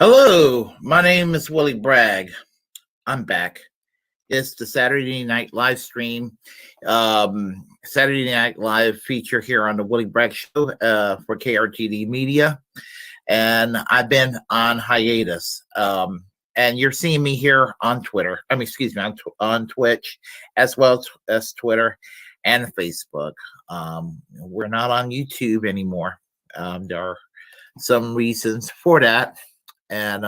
Hello, my name is Willy Bragg. I'm back. It's the Saturday night live stream, Saturday Night Live feature here on the Willy Bragg Show for KRTD Media. And I've been on hiatus. And you're seeing me here on Twitter. On Twitch, as well as Twitter and Facebook. We're not on YouTube anymore. There are some reasons for that. And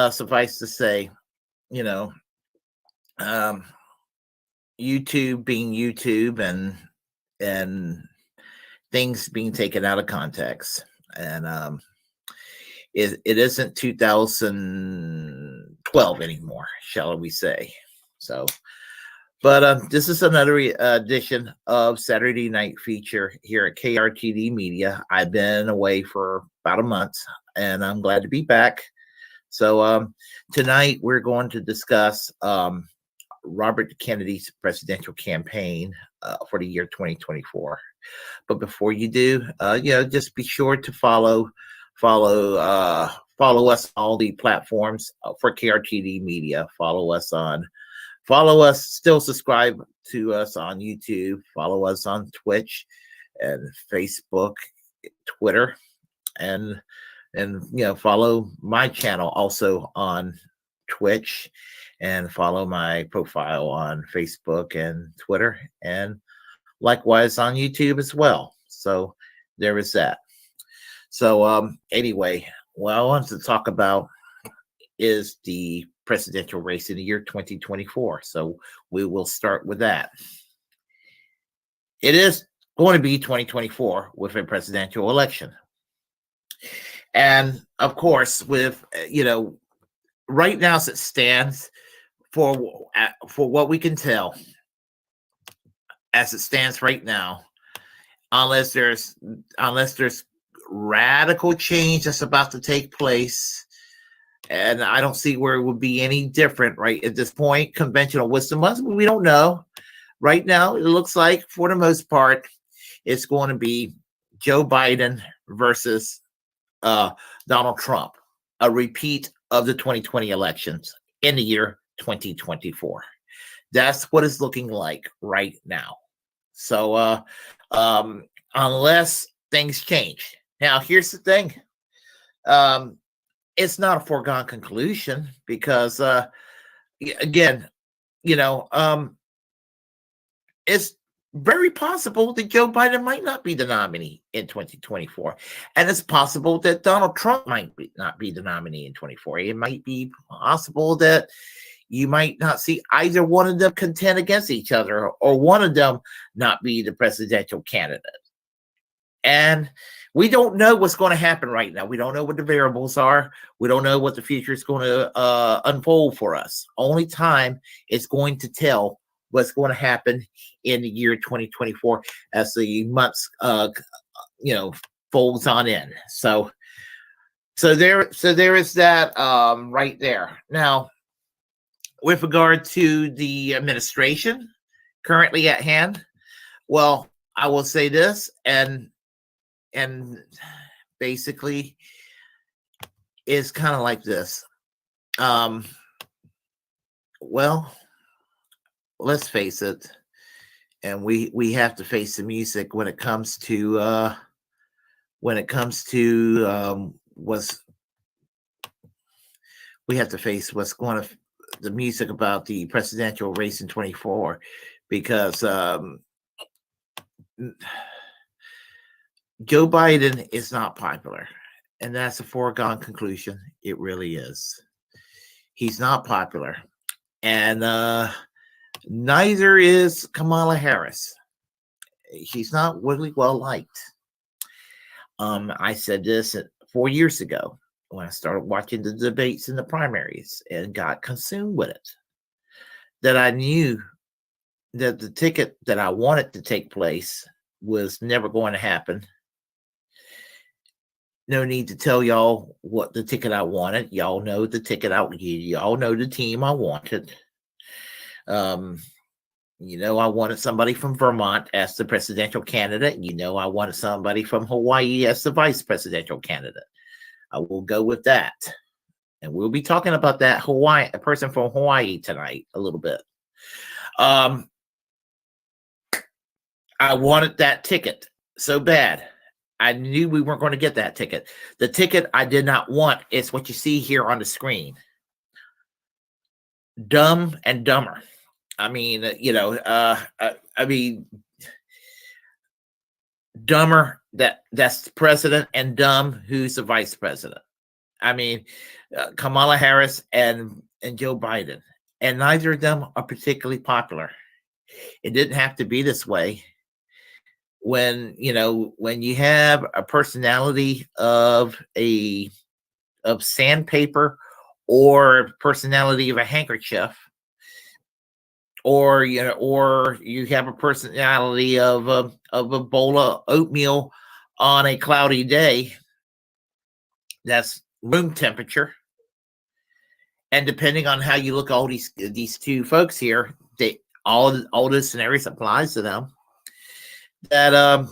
suffice to say, YouTube being YouTube and things being taken out of context, and it isn't 2012 anymore, shall we say? So, but this is another edition of Saturday Night Feature here at KRTD Media. I've been away for about a month, and I'm glad to be back. So tonight we're going to discuss Robert Kennedy's presidential campaign for the year 2024. But before you do, just be sure to follow us on all the platforms for KRTD Media. Still subscribe to us on YouTube, follow us on Twitch and Facebook, Twitter, and follow my channel also on Twitch, and follow my profile on Facebook and Twitter, and likewise on YouTube as well. So there is that. So anyway, what I want to talk about is the presidential race in the year 2024. So we will start with that. It is going to be 2024 with a presidential election. And of course, with, right now as it stands, for what we can tell, as it stands right now, unless there's radical change that's about to take place, and I don't see where it would be any different right at this point. Conventional wisdom, we don't know. Right now, it looks like, for the most part, it's going to be Joe Biden versus Donald Trump, a repeat of the 2020 elections in the year 2024. That's what it's looking like right now. So unless things change. Now, here's the thing. It's not a foregone conclusion because, again, it's very possible that Joe Biden might not be the nominee in 2024. And it's possible that Donald Trump might not be the nominee in 2024. It might be possible that you might not see either one of them contend against each other, or one of them not be the presidential candidate. And we don't know what's going to happen right now. We don't know what the variables are. We don't know what the future is going to unfold for us. Only time is going to tell what's going to happen in the year 2024 as the months, folds on in. So there is that right there. Now, with regard to the administration currently at hand, well, I will say this, and basically is kind of like this. Well, let's face it, and we have to face the music when it comes to we have to face what's going to the music about the presidential race in 24, because Joe Biden is not popular, and that's a foregone conclusion. It really is. He's not popular, and neither is Kamala Harris. She's not really well liked. I said this 4 years ago when I started watching the debates in the primaries and got consumed with it, that I knew that the ticket that I wanted to take place was never going to happen. No need to tell y'all what the ticket I wanted. Y'all know the ticket y'all know the team I wanted. I wanted somebody from Vermont as the presidential candidate. I wanted somebody from Hawaii as the vice presidential candidate. I will go with that. And we'll be talking about that a person from Hawaii tonight a little bit. I wanted that ticket so bad. I knew we weren't going to get that ticket. The ticket I did not want is what you see here on the screen. Dumb and Dumber. I mean, Dumber, that's the president, and Dumb, who's the vice president. I mean, Kamala Harris and Joe Biden. And neither of them are particularly popular. It didn't have to be this way. When you have a personality of sandpaper, or personality of a handkerchief, or you have a personality of a bowl of oatmeal on a cloudy day, that's room temperature. And depending on how you look at all these two folks here, all this scenarios applies to them, that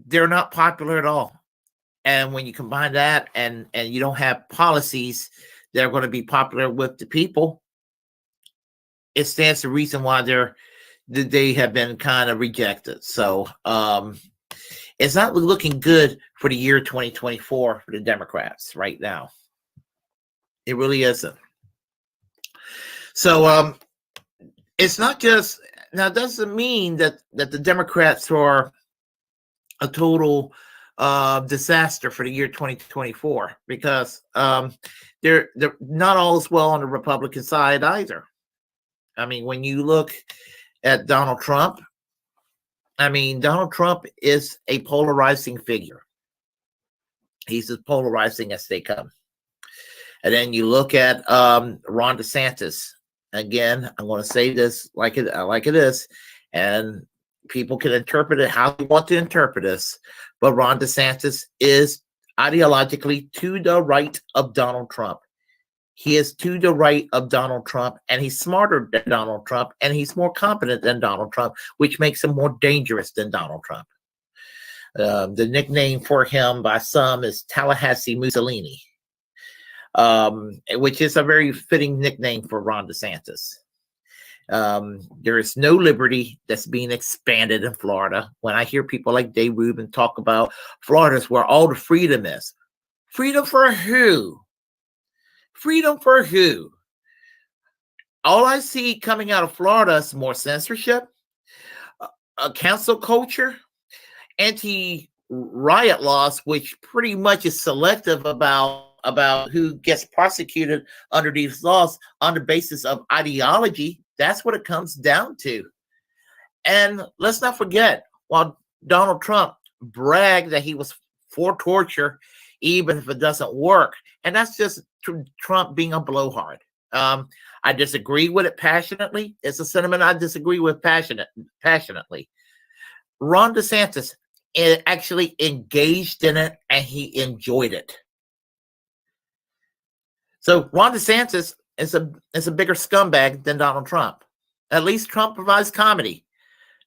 they're not popular at all. And when you combine that and you don't have policies that are going to be popular with the people, it stands to reason why they have been kind of rejected. So it's not looking good for the year 2024 for the Democrats right now. It really isn't. So it's not just now. It doesn't mean that the Democrats are a total disaster for the year 2024, because they're not all as well on the Republican side either. I mean, when you look at Donald Trump, Donald Trump is a polarizing figure. He's as polarizing as they come. And then you look at Ron DeSantis. Again, I'm going to say this like it is, and people can interpret it how they want to interpret this. But Ron DeSantis is ideologically to the right of Donald Trump. He is to the right of Donald Trump, and he's smarter than Donald Trump, and he's more competent than Donald Trump, which makes him more dangerous than Donald Trump. The nickname for him by some is Tallahassee Mussolini, which is a very fitting nickname for Ron DeSantis. There is no liberty that's being expanded in Florida. When I hear people like Dave Rubin talk about Florida's where all the freedom is, freedom for who? Freedom for who? All I see coming out of Florida is more censorship, a cancel culture, anti-riot laws, which pretty much is selective about who gets prosecuted under these laws on the basis of ideology. That's what it comes down to. And let's not forget, while Donald Trump bragged that he was for torture, even if it doesn't work, and that's just Trump being a blowhard. I disagree with it passionately. It's a sentiment I disagree with passionately. Ron DeSantis actually engaged in it, and he enjoyed it. So Ron DeSantis is a bigger scumbag than Donald Trump. At least Trump provides comedy.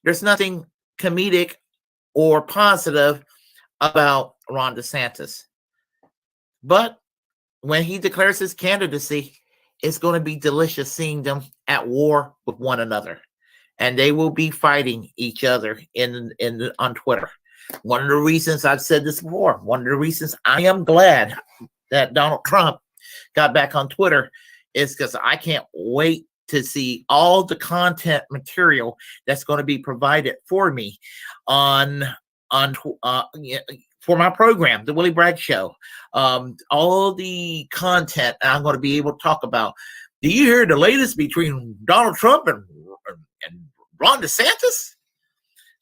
There's nothing comedic or positive about Ron DeSantis. But when he declares his candidacy, it's going to be delicious seeing them at war with one another. And they will be fighting each other on Twitter. One of the reasons I've said this before, one of the reasons I am glad that Donald Trump got back on Twitter is because I can't wait to see all the content material that's going to be provided for me for my program, the Willy Bragg Show. All the content I'm going to be able to talk about. Do you hear the latest between Donald Trump and Ron DeSantis?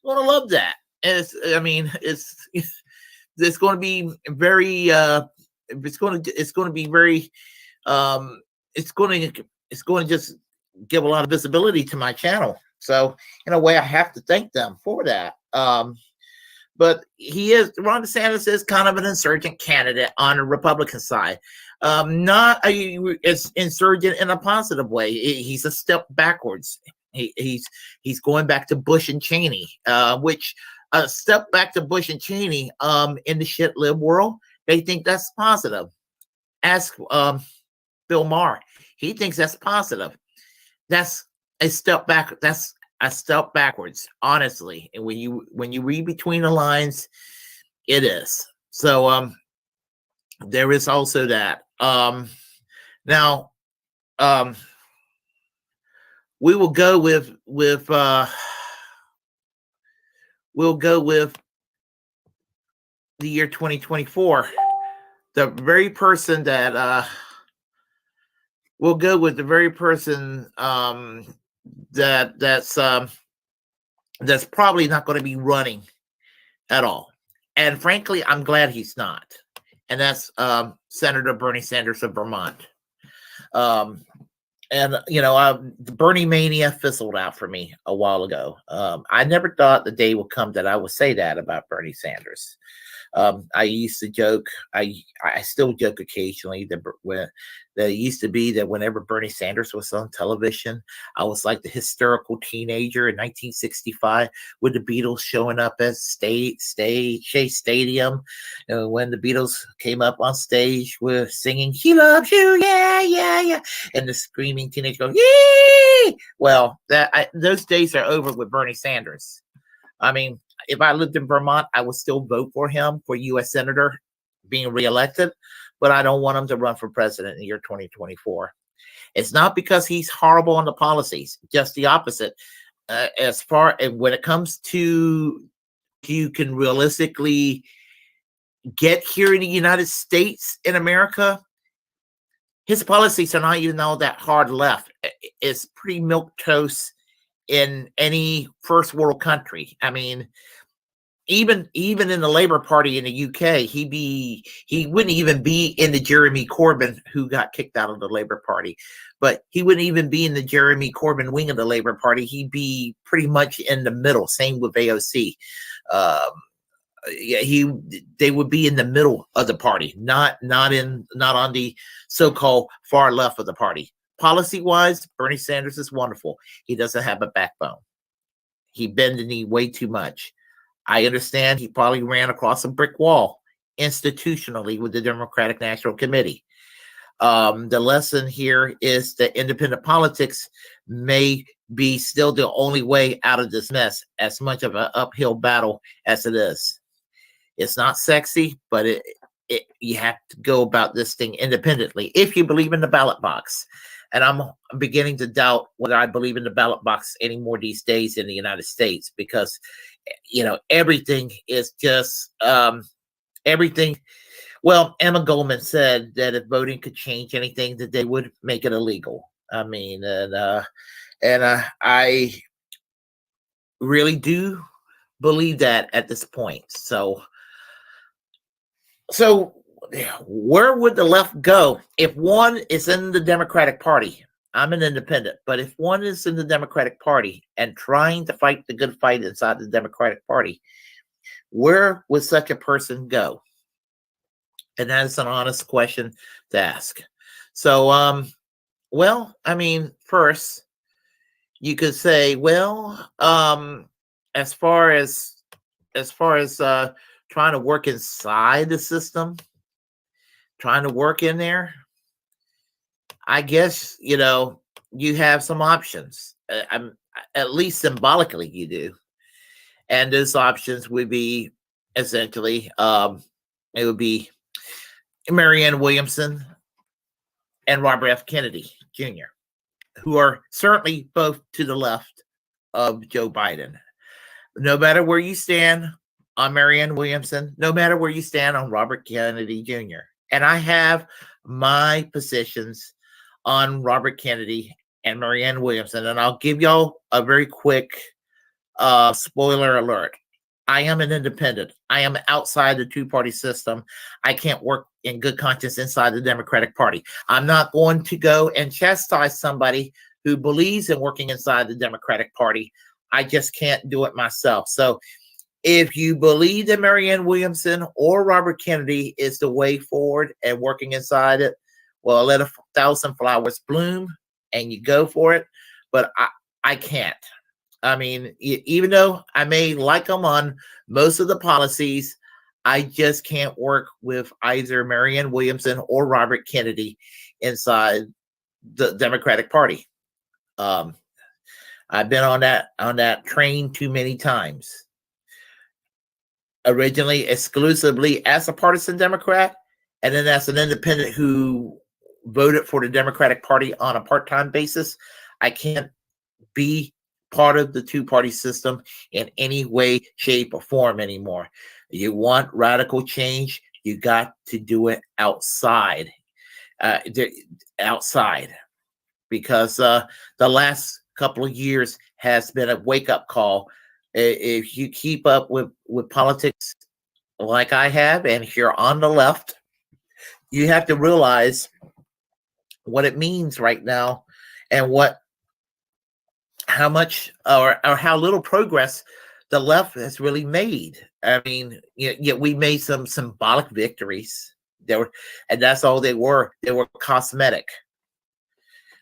I'm going to love that. And it's going to be very it's going to just give a lot of visibility to my channel. So in a way, I have to thank them for that. But Ron DeSantis is kind of an insurgent candidate on the Republican side. It's insurgent in a positive way. He's a step backwards. He's going back to Bush and Cheney, which a step back to Bush and Cheney in the shit lib world, They think that's positive. Ask Bill Maher. He thinks that's positive. That's a step back. That's a step backwards, honestly. And when you read between the lines, it is. So there is also that. Now we will go with we'll go with the year 2024. The very person that we'll go with the very person that's probably not going to be running at all. And frankly, I'm glad he's not. And that's Senator Bernie Sanders of Vermont. And the Bernie mania fizzled out for me a while ago. I never thought the day would come that I would say that about Bernie Sanders. I used to joke. I still joke occasionally that it used to be that whenever Bernie Sanders was on television, I was like the hysterical teenager in 1965 with the Beatles showing up at Shea Stadium. When the Beatles came up on stage with singing "He Loves You," yeah, yeah, yeah, and the screaming teenager goes, "Yee!" Well, those days are over with Bernie Sanders. I mean, if I lived in Vermont, I would still vote for him for U.S. Senator being reelected, but I don't want him to run for president in the year 2024. It's not because he's horrible on the policies, just the opposite. As far as when it comes to you can realistically get here in the United States, in America, his policies are not even all that hard left. It's pretty milquetoast in any first world country. I mean, even in the Labour Party in the UK, he wouldn't even be in the Jeremy Corbyn, who got kicked out of the Labour Party, but he wouldn't even be in the Jeremy Corbyn wing of the Labour Party. He'd be pretty much in the middle. Same with AOC. They would be in the middle of the party, not on the so-called far left of the party. Policy-wise, Bernie Sanders is wonderful. He doesn't have a backbone. He bends the knee way too much. I understand he probably ran across a brick wall institutionally with the Democratic National Committee. The lesson here is that independent politics may be still the only way out of this mess, as much of an uphill battle as it is. It's not sexy, but you have to go about this thing independently if you believe in the ballot box. And I'm beginning to doubt whether I believe in the ballot box anymore these days in the United States, because, everything is just everything. Well, Emma Goldman said that if voting could change anything, that they would make it illegal. I mean, and I really do believe that at this point. So where would the left go if one is in the Democratic Party? I'm an independent, but if one is in the Democratic Party and trying to fight the good fight inside the Democratic Party, where would such a person go? And that is an honest question to ask. So, well, I mean, first, you could say, well, as far as trying to work inside the system, trying to work in there, I guess, you have some options. At least symbolically you do. And those options would be essentially, it would be Marianne Williamson and Robert F. Kennedy Jr., who are certainly both to the left of Joe Biden. No matter where you stand on Marianne Williamson, no matter where you stand on Robert Kennedy Jr. And I have my positions on Robert Kennedy and Marianne Williamson, and I'll give y'all a very quick spoiler alert. I am an independent. I am outside the two-party system. I can't work in good conscience inside the Democratic Party. I'm not going to go and chastise somebody who believes in working inside the Democratic Party. I just can't do it myself. So if you believe that Marianne Williamson or Robert Kennedy is the way forward and working inside it, well, let 1,000 flowers bloom and you go for it. But I can't. I mean, even though I may like them on most of the policies, I just can't work with either Marianne Williamson or Robert Kennedy inside the Democratic Party. I've been on that train too many times. Originally, exclusively as a partisan Democrat, and then as an independent who voted for the Democratic Party on a part-time basis. I can't be part of the two-party system in any way, shape, or form anymore. You want radical change, you got to do it outside. Outside. Because the last couple of years has been a wake-up call. If you keep up with politics like I have, and if you're on the left, you have to realize what it means right now, and how much or how little progress the left has really made. I mean, yet we made some symbolic victories. And that's all they were. They were cosmetic.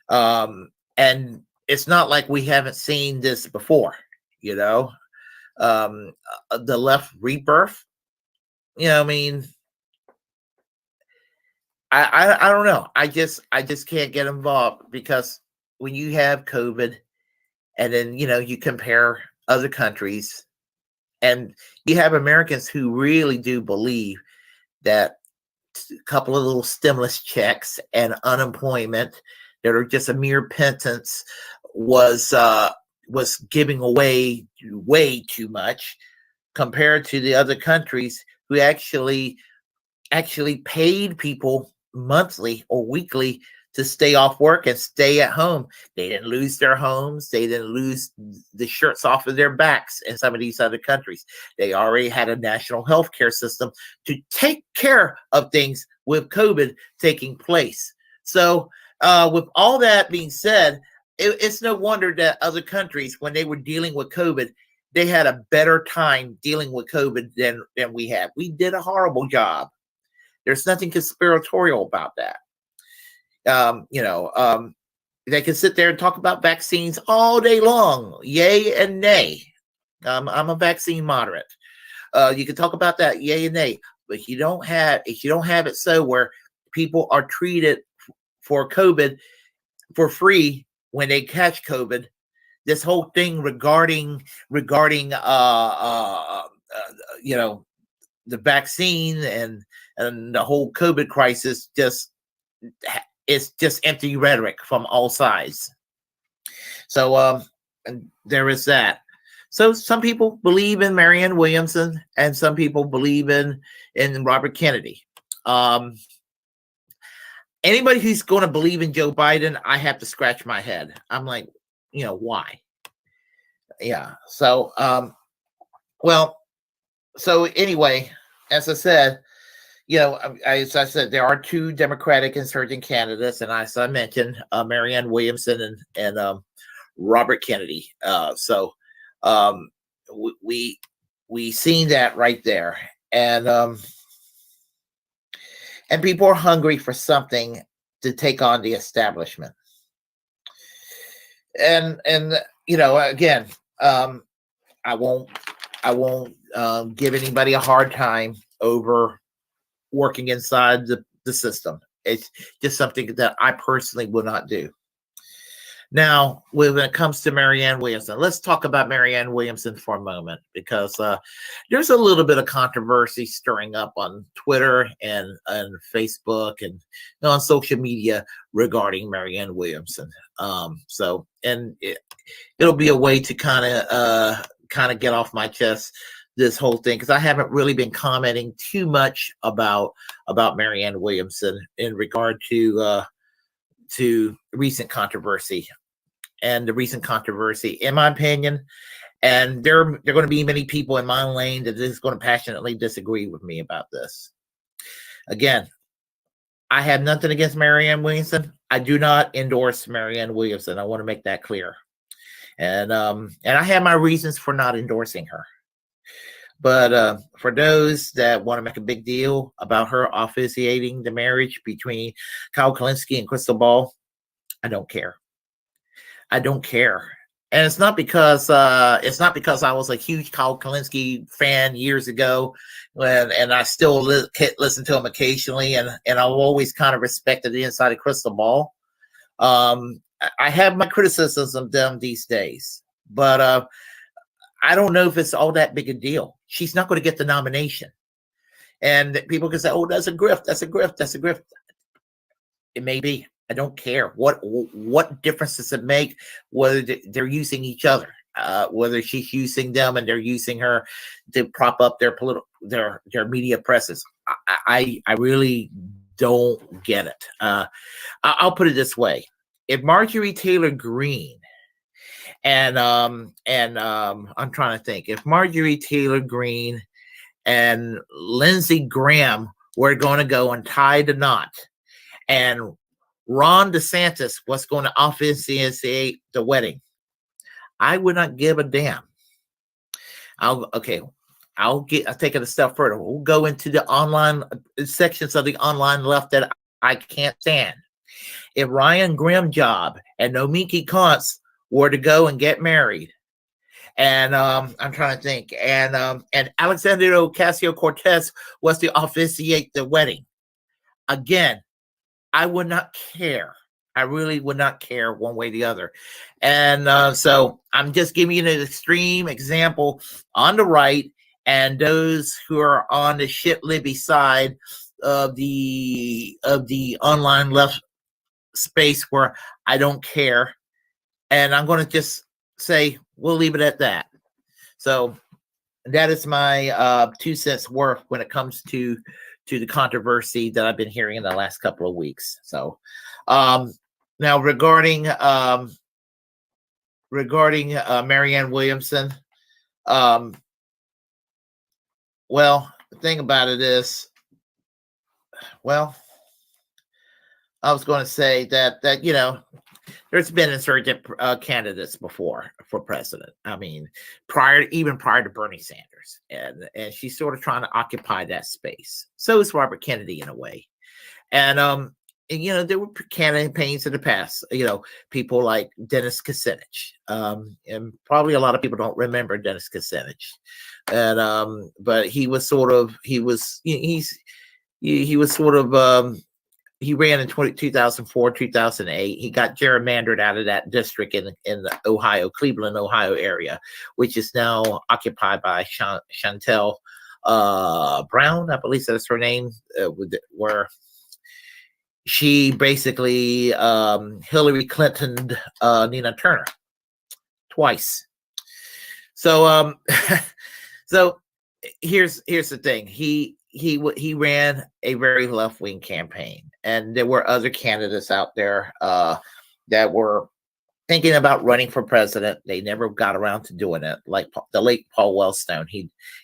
And it's not like we haven't seen this before, the left rebirth. I mean, I don't know. I just can't get involved, because when you have COVID, and then you compare other countries, and you have Americans who really do believe that a couple of little stimulus checks and unemployment that are just a mere pittance was giving away way too much compared to the other countries who actually paid people monthly or weekly to stay off work and stay at home. They didn't lose their homes. They didn't lose the shirts off of their backs in some of these other countries. They already had a national health care system to take care of things with COVID taking place. So with all that being said, it's no wonder that other countries, when they were dealing with COVID, they had a better time dealing with COVID than we have. We did a horrible job. There's nothing conspiratorial about that. They can sit there and talk about vaccines all day long, yay and nay. I'm a vaccine moderate. You can talk about that, yay and nay, but if you don't have it so where people are treated for COVID for free when they catch COVID, this whole thing regarding the vaccine and the whole COVID crisis it's just empty rhetoric from all sides. So and there is that. So some people believe in Marianne Williamson, and some people believe in Robert Kennedy. Anybody who's going to believe in Joe Biden, I have to scratch my head. I'm like, why? Yeah. So so anyway, as I said, as I said, there are two Democratic insurgent candidates, and as I mentioned, Marianne Williamson and Robert Kennedy. So we seen that right there, and people are hungry for something to take on the establishment. And again, I won't give anybody a hard time over working inside the system. It's just something that I personally will not do. Now, when it comes to Marianne Williamson, let's talk about Marianne Williamson for a moment, because there's a little bit of controversy stirring up on Twitter and Facebook and on social media regarding Marianne Williamson. It'll be a way to kind of get off my chest this whole thing, because I haven't really been commenting too much about Marianne Williamson in regard to recent controversy. And the recent controversy, in my opinion, and there are going to be many people in my lane that is going to passionately disagree with me about this. Again, I have nothing against Marianne Williamson. I do not endorse Marianne Williamson. I want to make that clear. And I have my reasons for not endorsing her. But for those that want to make a big deal about her officiating the marriage between Kyle Kalinske and Crystal Ball, I don't care. I don't care. And it's not because I was a huge Kyle Kalinske fan years ago, and I still listen to him occasionally, and I've always kind of respected the inside of Crystal Ball. I have my criticisms of them these days, but I don't know if it's all that big a deal. She's not going to get the nomination, and people can say, "Oh, that's a grift. That's a grift. That's a grift." It may be. I don't care. What difference does it make whether they're using each other, whether she's using them and they're using her to prop up their their media presses? I really don't get it. I'll put it this way: if Marjorie Taylor Greene and I'm trying to think, if Marjorie Taylor Greene and Lindsey Graham were going to go and tie the knot, and Ron DeSantis was going to officiate the wedding, I would not give a damn. I'll take it a step further. We'll go into the online sections of the online left that I can't stand. If Ryan Grimjob and Nomiki Konst were to go and get married, and I'm trying to think, and Alexandria Ocasio-Cortez was to officiate the wedding, again, I would not care. I really would not care one way or the other. And so I'm just giving you an extreme example on the right, and those who are on the shit Libby side of the online left space where I don't care. And I'm going to just say we'll leave it at that. So that is my 2 cents worth when it comes to the controversy that I've been hearing in the last couple of weeks. So now regarding Marianne Williamson, well, the thing about it is, well, I was going to say that there's been insurgent candidates before for president. I mean, prior to Bernie Sanders, and she's sort of trying to occupy that space. So is Robert Kennedy in a way, and there were campaigns in the past. People like Dennis Kucinich, and probably a lot of people don't remember Dennis Kucinich, and but he ran in 2004, 2008. He got gerrymandered out of that district in the Cleveland, Ohio area, which is now occupied by Chantel Brown, I believe that's her name, where she basically Hillary Clinton Nina Turner twice. So so here's the thing. He ran a very left-wing campaign, and there were other candidates out there that were thinking about running for president. They never got around to doing it. Like the late Paul Wellstone,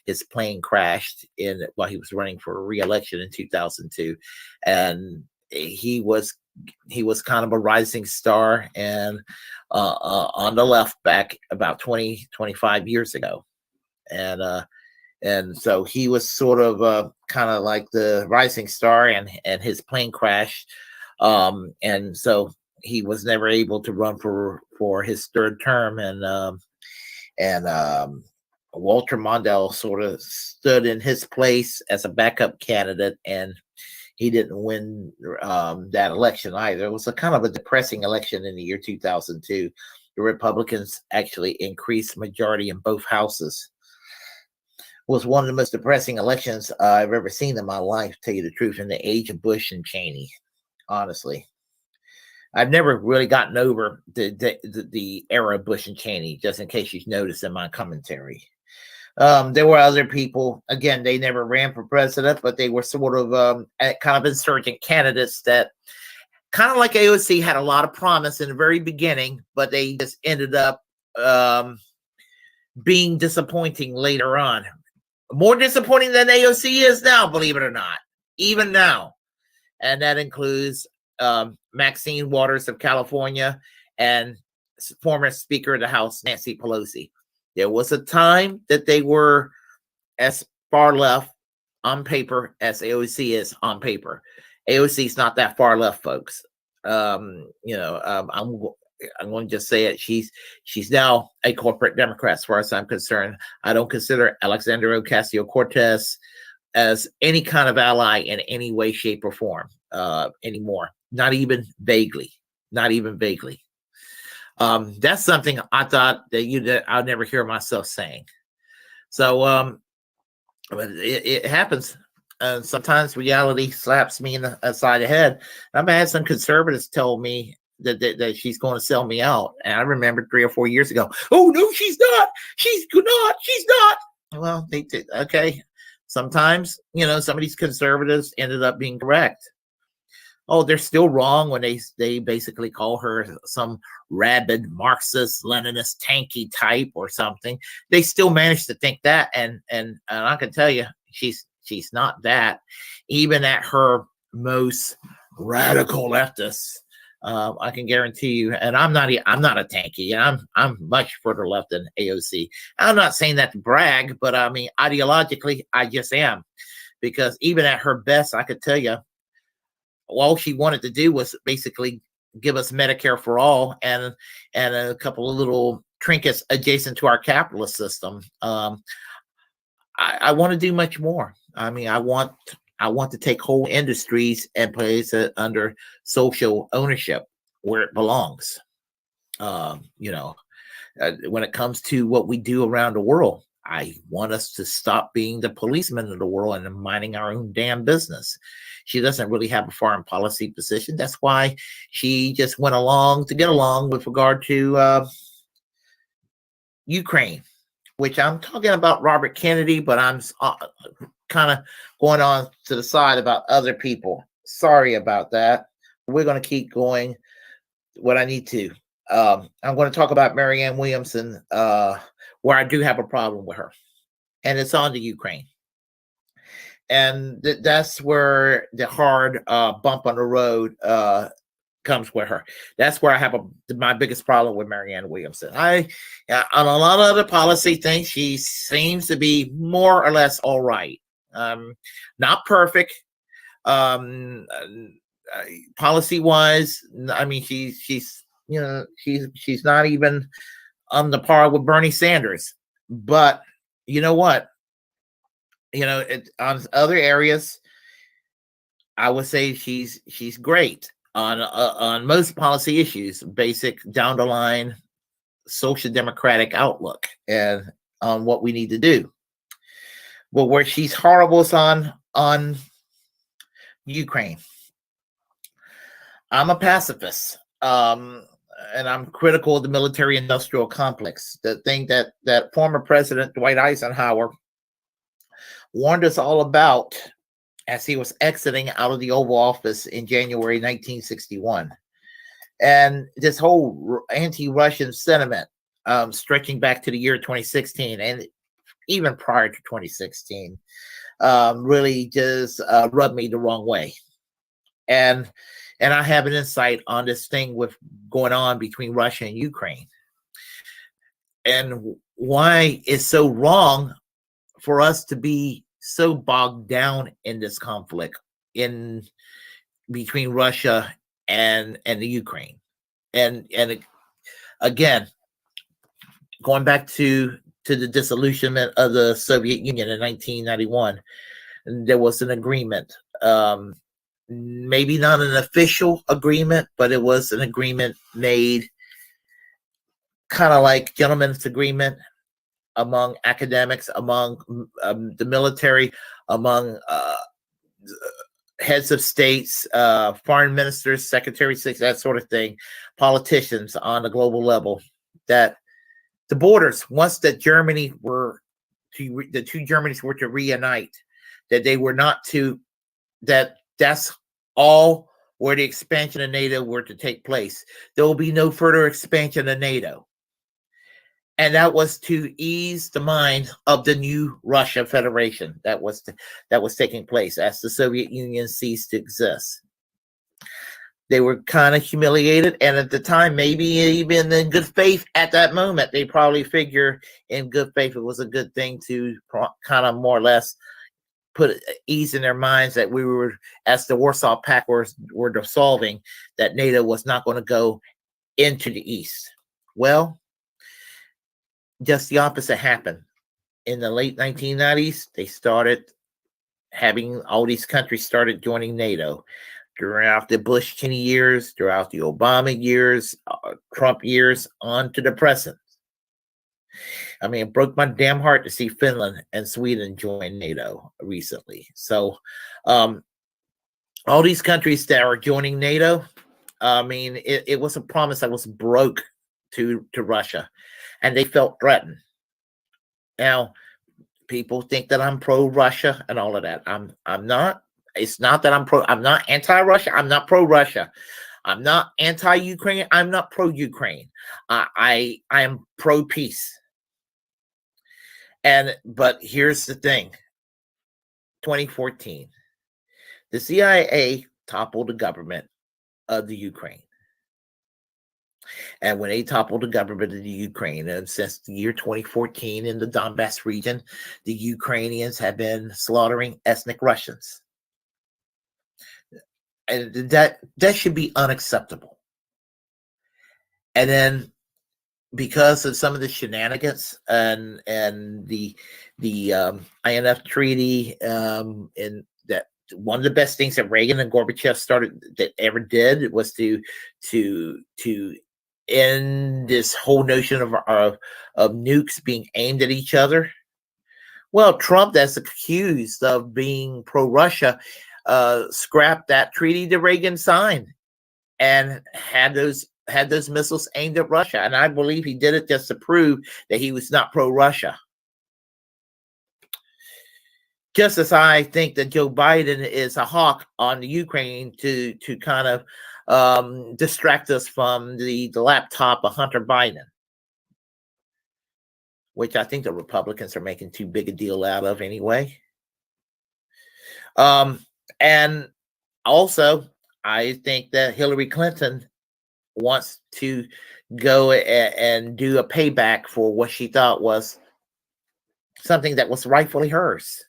his plane crashed while he was running for re-election in 2002, and he was kind of a rising star and on the left back about 25 years ago, and so he was sort of kind of like the rising star, and his plane crashed. And so he was never able to run for his third term. And Walter Mondale sort of stood in his place as a backup candidate, and he didn't win that election either. It was a kind of a depressing election in the year 2002. The Republicans actually increased majority in both houses. Was one of the most depressing elections I've ever seen in my life, to tell you the truth, in the age of Bush and Cheney. Honestly, I've never really gotten over the era of Bush and Cheney, just in case you've noticed in my commentary. There were other people, again, they never ran for president, but they were sort of kind of insurgent candidates that kind of like AOC had a lot of promise in the very beginning, but they just ended up being disappointing later on. More disappointing than AOC is now, believe it or not, even now. And that includes Maxine Waters of California and former Speaker of the House, Nancy Pelosi. There was a time that they were as far left on paper as AOC is on paper. AOC is not that far left, folks. I'm going to just say it. She's now a corporate Democrat, as far as I'm concerned. I don't consider Alexandria Ocasio-Cortez as any kind of ally in any way, shape, or form anymore. Not even vaguely. Not even vaguely. That's something I thought that I'd never hear myself saying. So, but it happens. And sometimes reality slaps me in the side of the head. I've had some conservatives tell me that she's going to sell me out. And I remember 3 or 4 years ago, oh, no, she's not. She's not. Well, they did. Okay. Sometimes, some of these conservatives ended up being correct. Oh, they're still wrong when they basically call her some rabid Marxist, Leninist, tanky type or something. They still manage to think that, and I can tell you, she's not that. Even at her most radical leftist, I can guarantee you. And I'm not a tanky. I'm much further left than AOC. I'm not saying that to brag, but I mean ideologically, I just am, because even at her best, I could tell you, all she wanted to do was basically give us Medicare for all and a couple of little trinkets adjacent to our capitalist system. I want to do much more. I mean, I want to take whole industries and place it under social ownership where it belongs. When it comes to what we do around the world, I want us to stop being the policemen of the world and minding our own damn business. She doesn't really have a foreign policy position. That's why she just went along to get along with regard to Ukraine, which I'm talking about Robert Kennedy, but I'm kind of going on to the side about other people. Sorry about that. We're going to keep going what I need to. I'm going to talk about Marianne Williamson, where I do have a problem with her, and it's on to Ukraine. And that's where the hard bump on the road comes with her. That's where I have my biggest problem with Marianne Williamson. On a lot of other policy things, she seems to be more or less all right. Not perfect. Policy wise, I mean, she's not even on the par with Bernie Sanders. But you know what? On other areas, I would say she's great on most policy issues, basic down the line social democratic outlook and on what we need to do. But where she's horrible is on Ukraine. I'm a pacifist, and I'm critical of the military-industrial complex. The thing that former President Dwight Eisenhower warned us all about as he was exiting out of the Oval Office in January 1961. And this whole anti-Russian sentiment stretching back to the year 2016 and even prior to 2016 really just rubbed me the wrong way. And I have an insight on this thing with going on between Russia and Ukraine and why it's so wrong for us to be so bogged down in this conflict in between Russia and the Ukraine. And again, going back to the disillusionment of the Soviet Union in 1991, there was an agreement, maybe not an official agreement, but it was an agreement made kind of like gentleman's agreement among academics, among the military, among heads of states, foreign ministers, secretaries, that sort of thing, politicians on a global level, that the borders, once that the two Germanys were to reunite, that they were not to, that's all where the expansion of NATO were to take place. There will be no further expansion of NATO. And that was to ease the mind of the new Russia Federation that was taking place as the Soviet Union ceased to exist. They were kind of humiliated, and at the time, maybe even in good faith at that moment, they probably figure in good faith it was a good thing to kind of more or less put ease in their minds that we were, as the Warsaw Pact were dissolving, that NATO was not going to go into the East. Well, just the opposite happened. In the late 1990s, they started having all these countries started joining NATO. Throughout the Bush-Cheney years, throughout the Obama years, Trump years, on to the present. I mean, it broke my damn heart to see Finland and Sweden join NATO recently. So, all these countries that are joining NATO, I mean, it was a promise that was broke to Russia, and they felt threatened. Now, people think that I'm pro-Russia and all of that. I'm not. It's not that I'm not anti-Russia. I'm not pro-Russia. I'm not anti-Ukraine. I'm not pro-Ukraine. I am pro-peace. But here's the thing. 2014, the CIA toppled the government of the Ukraine. And when they toppled the government of the Ukraine, and since the year 2014 in the Donbass region, the Ukrainians have been slaughtering ethnic Russians. And that should be unacceptable. And then because of some of the shenanigans and the INF treaty, and that one of the best things that Reagan and Gorbachev ever did was to end this whole notion of nukes being aimed at each other. Well, Trump, that's accused of being pro-Russia, scrapped that treaty that Reagan signed and had those missiles aimed at Russia. And I believe he did it just to prove that he was not pro-Russia. Just as I think that Joe Biden is a hawk on the Ukraine to kind of distract us from the laptop of Hunter Biden, which I think the Republicans are making too big a deal out of anyway. And also, I think that Hillary Clinton wants to go and do a payback for what she thought was something that was rightfully hers.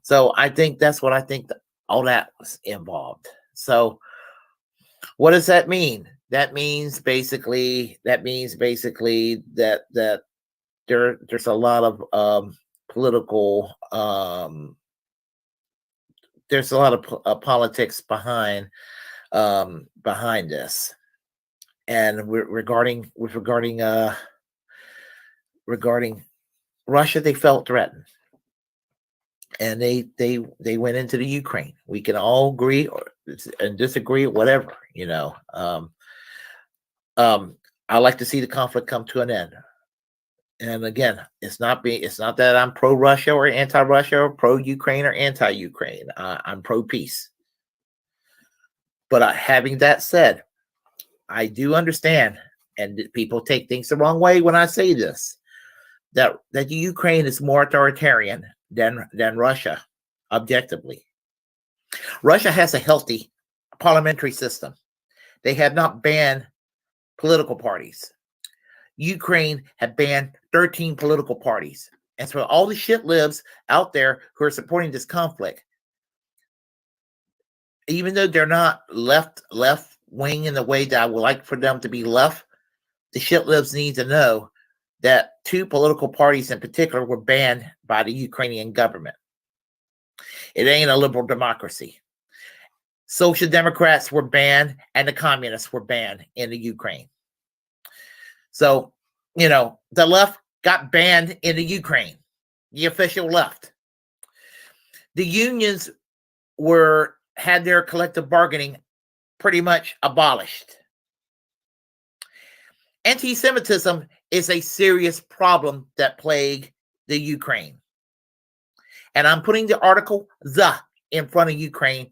So I think that's what I think all that was involved. So what does that mean? That means basically that there's a lot of political there's a lot of politics behind this. And regarding Russia, they felt threatened, and they went into the Ukraine. We can all agree and disagree, whatever, you know. I like to see the conflict come to an end. And again, it's not that I'm pro-Russia or anti-Russia or pro-Ukraine or anti-Ukraine. I'm pro-peace. But having that said, I do understand, and people take things the wrong way when I say this, that Ukraine is more authoritarian than Russia, objectively. Russia has a healthy parliamentary system. They have not banned political parties. Ukraine had banned 13 political parties. And so all the shit libs out there who are supporting this conflict, even though they're not left wing in the way that I would like for them to be left, the shit libs need to know that 2 political parties in particular were banned by the Ukrainian government. It ain't a liberal democracy. Social Democrats were banned and the communists were banned in the Ukraine. So, you know, the left got banned in the Ukraine, the official left. The unions had their collective bargaining pretty much abolished. Anti-Semitism is a serious problem that plague the Ukraine. And I'm putting the article "the" in front of Ukraine,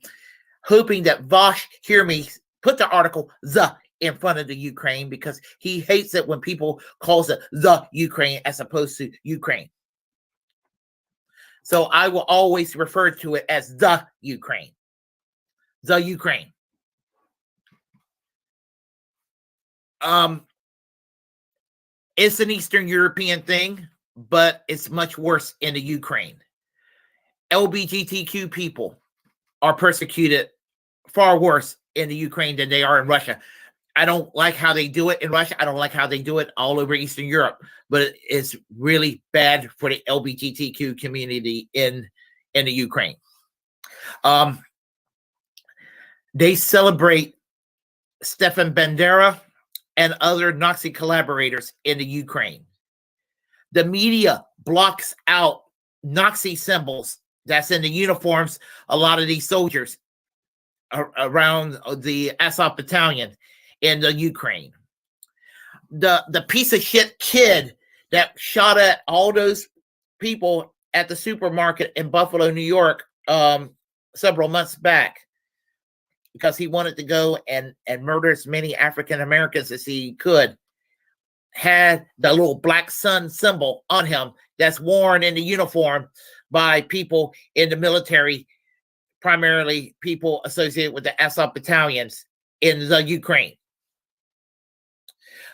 hoping that Vosh hear me put the article "the" in front of the Ukraine, because he hates it when people calls it the Ukraine as opposed to Ukraine. So I will always refer to it as the Ukraine. The Ukraine. It's an Eastern European thing, but it's much worse in the Ukraine. LGBTQ people are persecuted far worse in the Ukraine than they are in Russia. I don't like how they do it in Russia. I don't like how they do it all over Eastern Europe. But it's really bad for the LGBTQ community in the Ukraine. They celebrate Stefan Bandera and other Nazi collaborators in the Ukraine. The media blocks out Nazi symbols that's in the uniforms, a lot of these soldiers around the Azov battalion in the Ukraine. The piece of shit kid that shot at all those people at the supermarket in Buffalo, New York, several months back, because he wanted to go and murder as many African Americans as he could, had the little black sun symbol on him that's worn in the uniform by people in the military, primarily people associated with the Azov battalions in the Ukraine.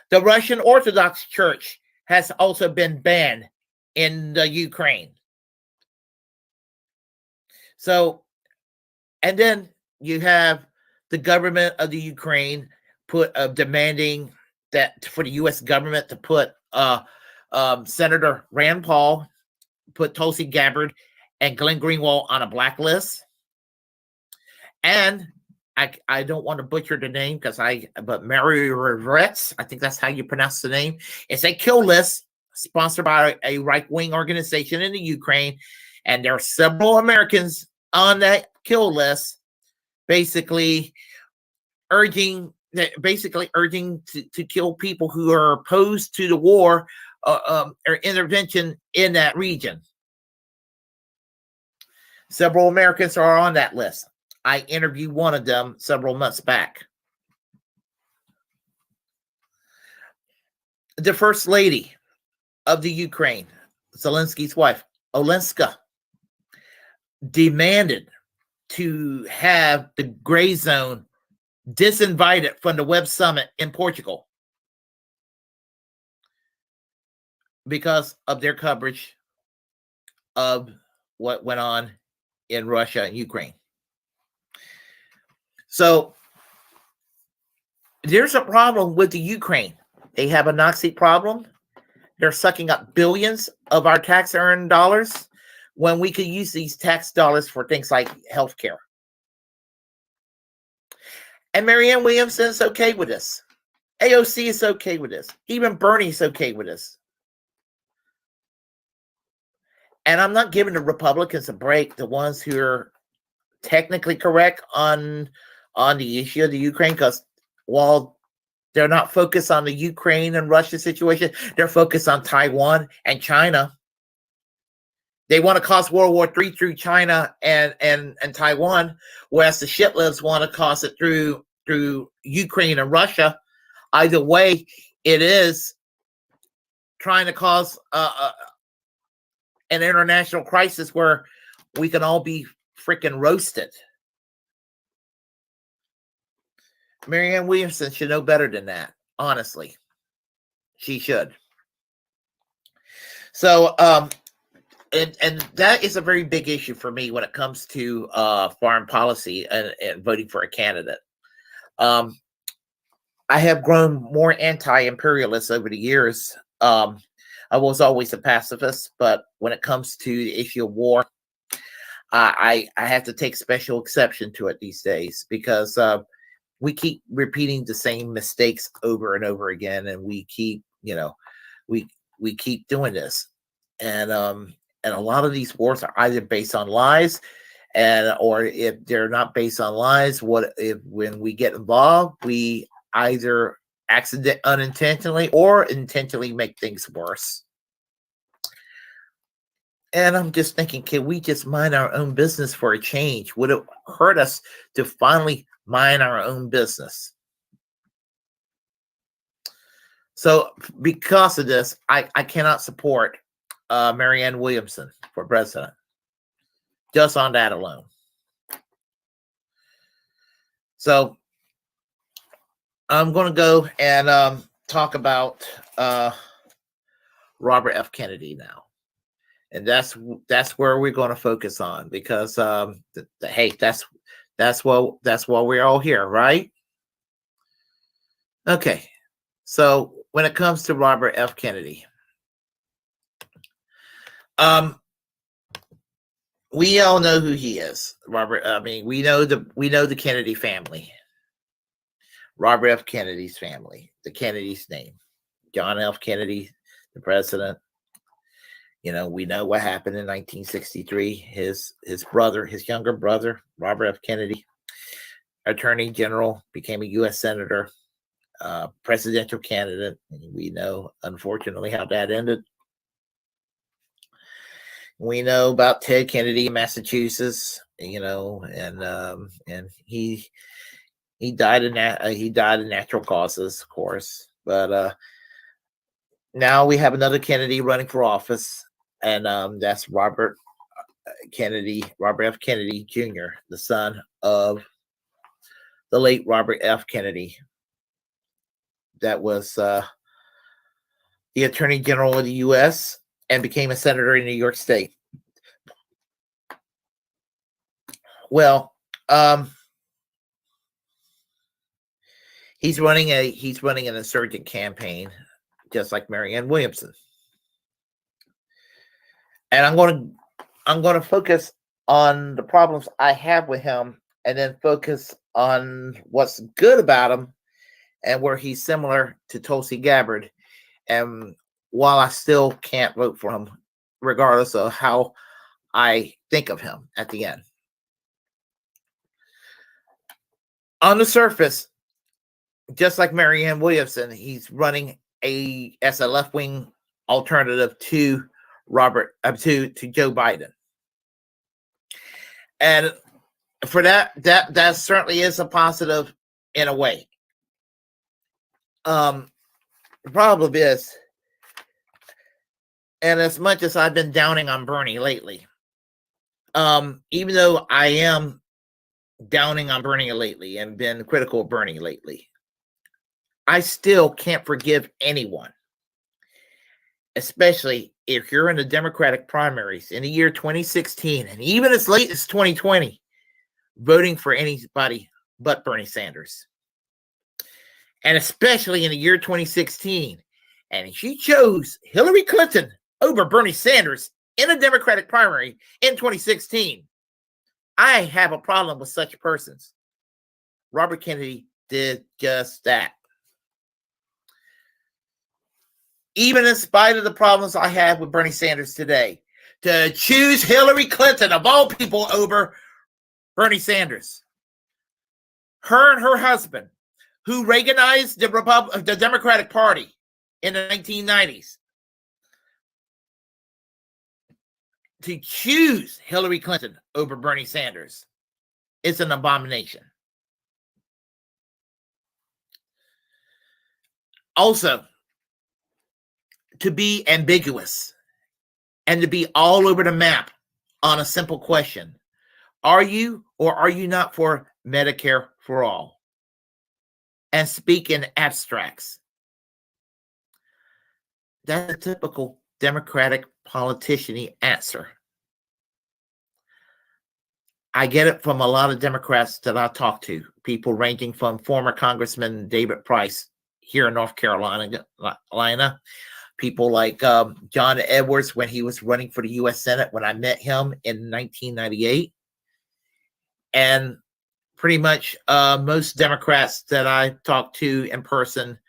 The Russian Orthodox Church has also been banned in the Ukraine. So, and then you have the government of the Ukraine demanding that for the U.S. government to put Senator Rand Paul, put Tulsi Gabbard, and Glenn Greenwald on a blacklist. And I don't want to butcher the name but Mary Revretz, I think that's how you pronounce the name. It's a kill list sponsored by a right-wing organization in the Ukraine. And there are several Americans on that kill list, basically urging to kill people who are opposed to the war or intervention in that region. Several Americans are on that list. I interviewed one of them several months back. The First Lady of the Ukraine, Zelensky's wife, Olenska, demanded to have the gray zone disinvited from the Web Summit in Portugal because of their coverage of what went on in Russia and Ukraine. So there's a problem with the Ukraine. They have a Nazi problem. They're sucking up billions of our tax-earned dollars when we could use these tax dollars for things like healthcare. And Marianne Williamson is okay with this. AOC is okay with this. Even Bernie's okay with this. And I'm not giving the Republicans a break, the ones who are technically correct on the issue of the Ukraine, because while they're not focused on the Ukraine and Russia situation, they're focused on Taiwan and China. They want to cause World War III through China and Taiwan, whereas the shitlibs want to cause it through Ukraine and Russia. Either way, it is trying to cause an international crisis where we can all be freaking roasted. Marianne Williamson should know better than that, honestly. She should. So, and that is a very big issue for me when it comes to foreign policy and voting for a candidate. I have grown more anti-imperialist over the years. I was always a pacifist, but when it comes to the issue of war, I have to take special exception to it these days, because we keep repeating the same mistakes over and over again, and we keep, we keep doing this, and a lot of these wars are either based on lies, or if they're not based on lies, when we get involved, we either unintentionally or intentionally make things worse. And I'm just thinking, can we just mind our own business for a change? Would it hurt us to finally mind our own business? So because of this, I cannot support Marianne Williamson for president, just on that alone. So I'm going to go and talk about Robert F. Kennedy now. And that's where we're going to focus on, because hey, that's why we're all here, right? Okay, so when it comes to Robert F. Kennedy, um, we all know who he is. Robert. I mean, we know the Kennedy family. Robert F. Kennedy's family. The Kennedy's name. John F. Kennedy, the president. You know, we know what happened in 1963. His brother, his younger brother, Robert F. Kennedy, Attorney General, became a U.S. Senator, presidential candidate. We know, unfortunately, how that ended. We know about Ted Kennedy in Massachusetts, you know, and he died of natural causes, of course. But now we have another Kennedy running for office, and that's Robert F. Kennedy Jr., the son of the late Robert F. Kennedy, that was the Attorney General of the U.S. and became a senator in New York State. Well, he's running an insurgent campaign, just like Marianne Williamson. And I'm going to focus on the problems I have with him, and then focus on what's good about him, and where he's similar to Tulsi Gabbard. And while I still can't vote for him, regardless of how I think of him at the end. On the surface, just like Marianne Williamson, he's running as a left-wing alternative to Joe Biden. And for that certainly is a positive in a way. The problem is, and as much as I've been downing on Bernie lately, even though I am downing on Bernie lately and been critical of Bernie lately, I still can't forgive anyone, especially if you're in the Democratic primaries in the year 2016 and even as late as 2020, voting for anybody but Bernie Sanders. And especially in the year 2016, and she chose Hillary Clinton over Bernie Sanders in a Democratic primary in 2016. I have a problem with such persons. Robert Kennedy did just that. Even in spite of the problems I have with Bernie Sanders today, to choose Hillary Clinton, of all people, over Bernie Sanders. Her and her husband, who Reaganized the Democratic Party in the 1990s, to choose Hillary Clinton over Bernie Sanders, it's an abomination. Also, to be ambiguous and to be all over the map on a simple question: are you or are you not for Medicare for all? And speak in abstracts. That's a typical Democratic politician-y answer. I get it from a lot of Democrats that I talk to, people ranging from former Congressman David Price here in North Carolina, people like John Edwards when he was running for the U.S. Senate when I met him in 1998. And pretty much most Democrats that I talked to in person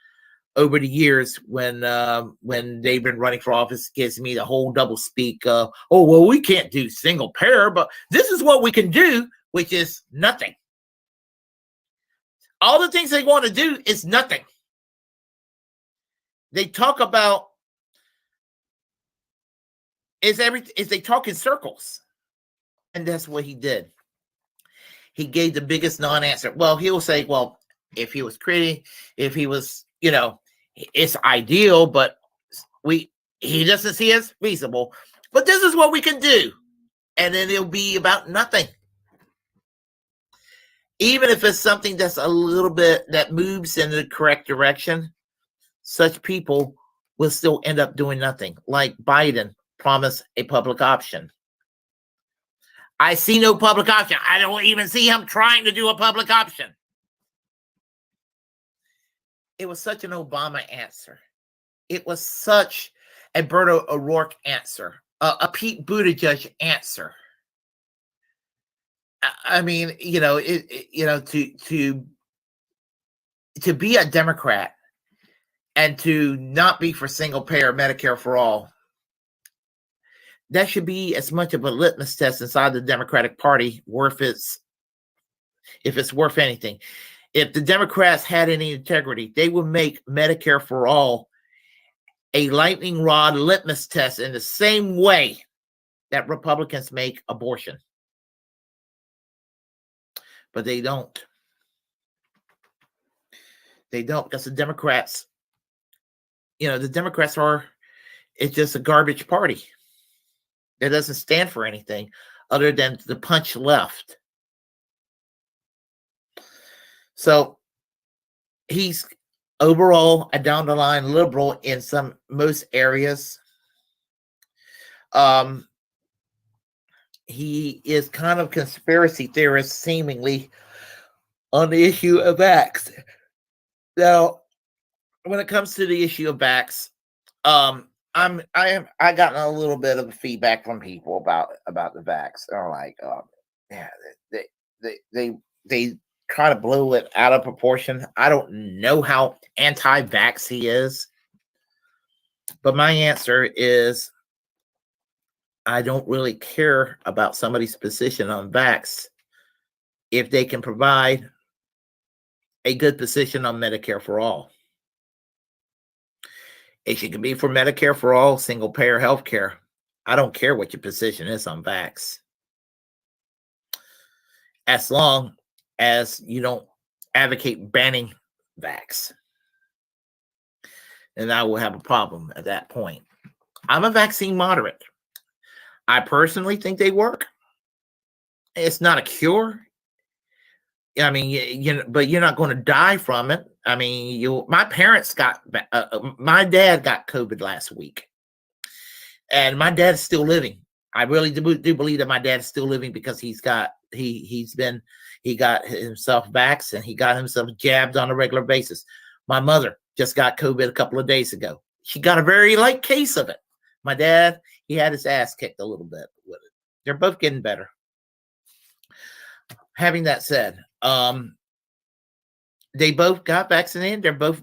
over the years when they've been running for office gives me the whole double speak of, oh, well, we can't do single payer, but this is what we can do, which is nothing. All the things they want to do is nothing. They talk about they talk in circles. And that's what he did. He gave the biggest non-answer. Well, he'll say, well, if he was, it's ideal, but he doesn't see it as feasible. But this is what we can do. And then it'll be about nothing. Even if it's something that's a little bit that moves in the correct direction, such people will still end up doing nothing. Like Biden promised a public option. I see no public option. I don't even see him trying to do a public option. It was such an Obama answer. It was such a Beto O'Rourke answer, a Pete Buttigieg answer. I mean, you know, to be a Democrat and to not be for single payer Medicare for all, that should be as much of a litmus test inside the Democratic Party, if it's worth anything. If the Democrats had any integrity, they would make Medicare for all a lightning rod litmus test in the same way that Republicans make abortion. But they don't. They don't, because the Democrats, it's just a garbage party. It doesn't stand for anything other than the punch left. So he's overall a down the line liberal in most areas. He is kind of conspiracy theorist, seemingly, on the issue of vax. Now, when it comes to the issue of vax, I gotten a little bit of feedback from people about the vax. They're like, yeah, they try to blow it out of proportion. I don't know how anti-vax he is, but my answer is I don't really care about somebody's position on vax if they can provide a good position on Medicare for all. It should be for Medicare for all, single payer health care. I don't care what your position is on vax, as long as you don't advocate banning vax. And I will have a problem at that point. I'm a vaccine moderate. I personally think they work. It's not a cure. I mean, but you're not going to die from it. I mean, my parents my dad got COVID last week, and my dad's still living. I really do believe that my dad is still living because he got himself vaxxed and he got himself jabbed on a regular basis. My mother just got COVID a couple of days ago. She got a very light case of it. My dad, he had his ass kicked a little bit with it. They're both getting better. Having that said, they both got vaccinated. They're both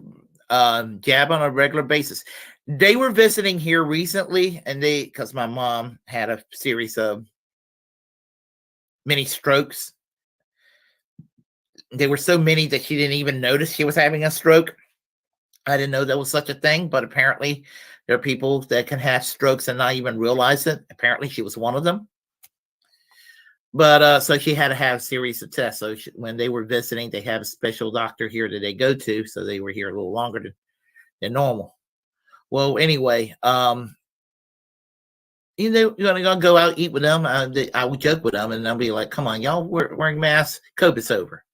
jab on a regular basis. They were visiting here recently, and because my mom had a series of mini strokes. They were so many that she didn't even notice she was having a stroke. I didn't know there was such a thing, but apparently there are people that can have strokes and not even realize it. Apparently she was one of them. But so she had to have a series of tests. So when they were visiting, they have a special doctor here that they go to. So they were here a little longer than normal. Well, anyway, you're gonna go out eat with them. I would joke with them, and I'll be like, "Come on, y'all wearing masks. COVID's over."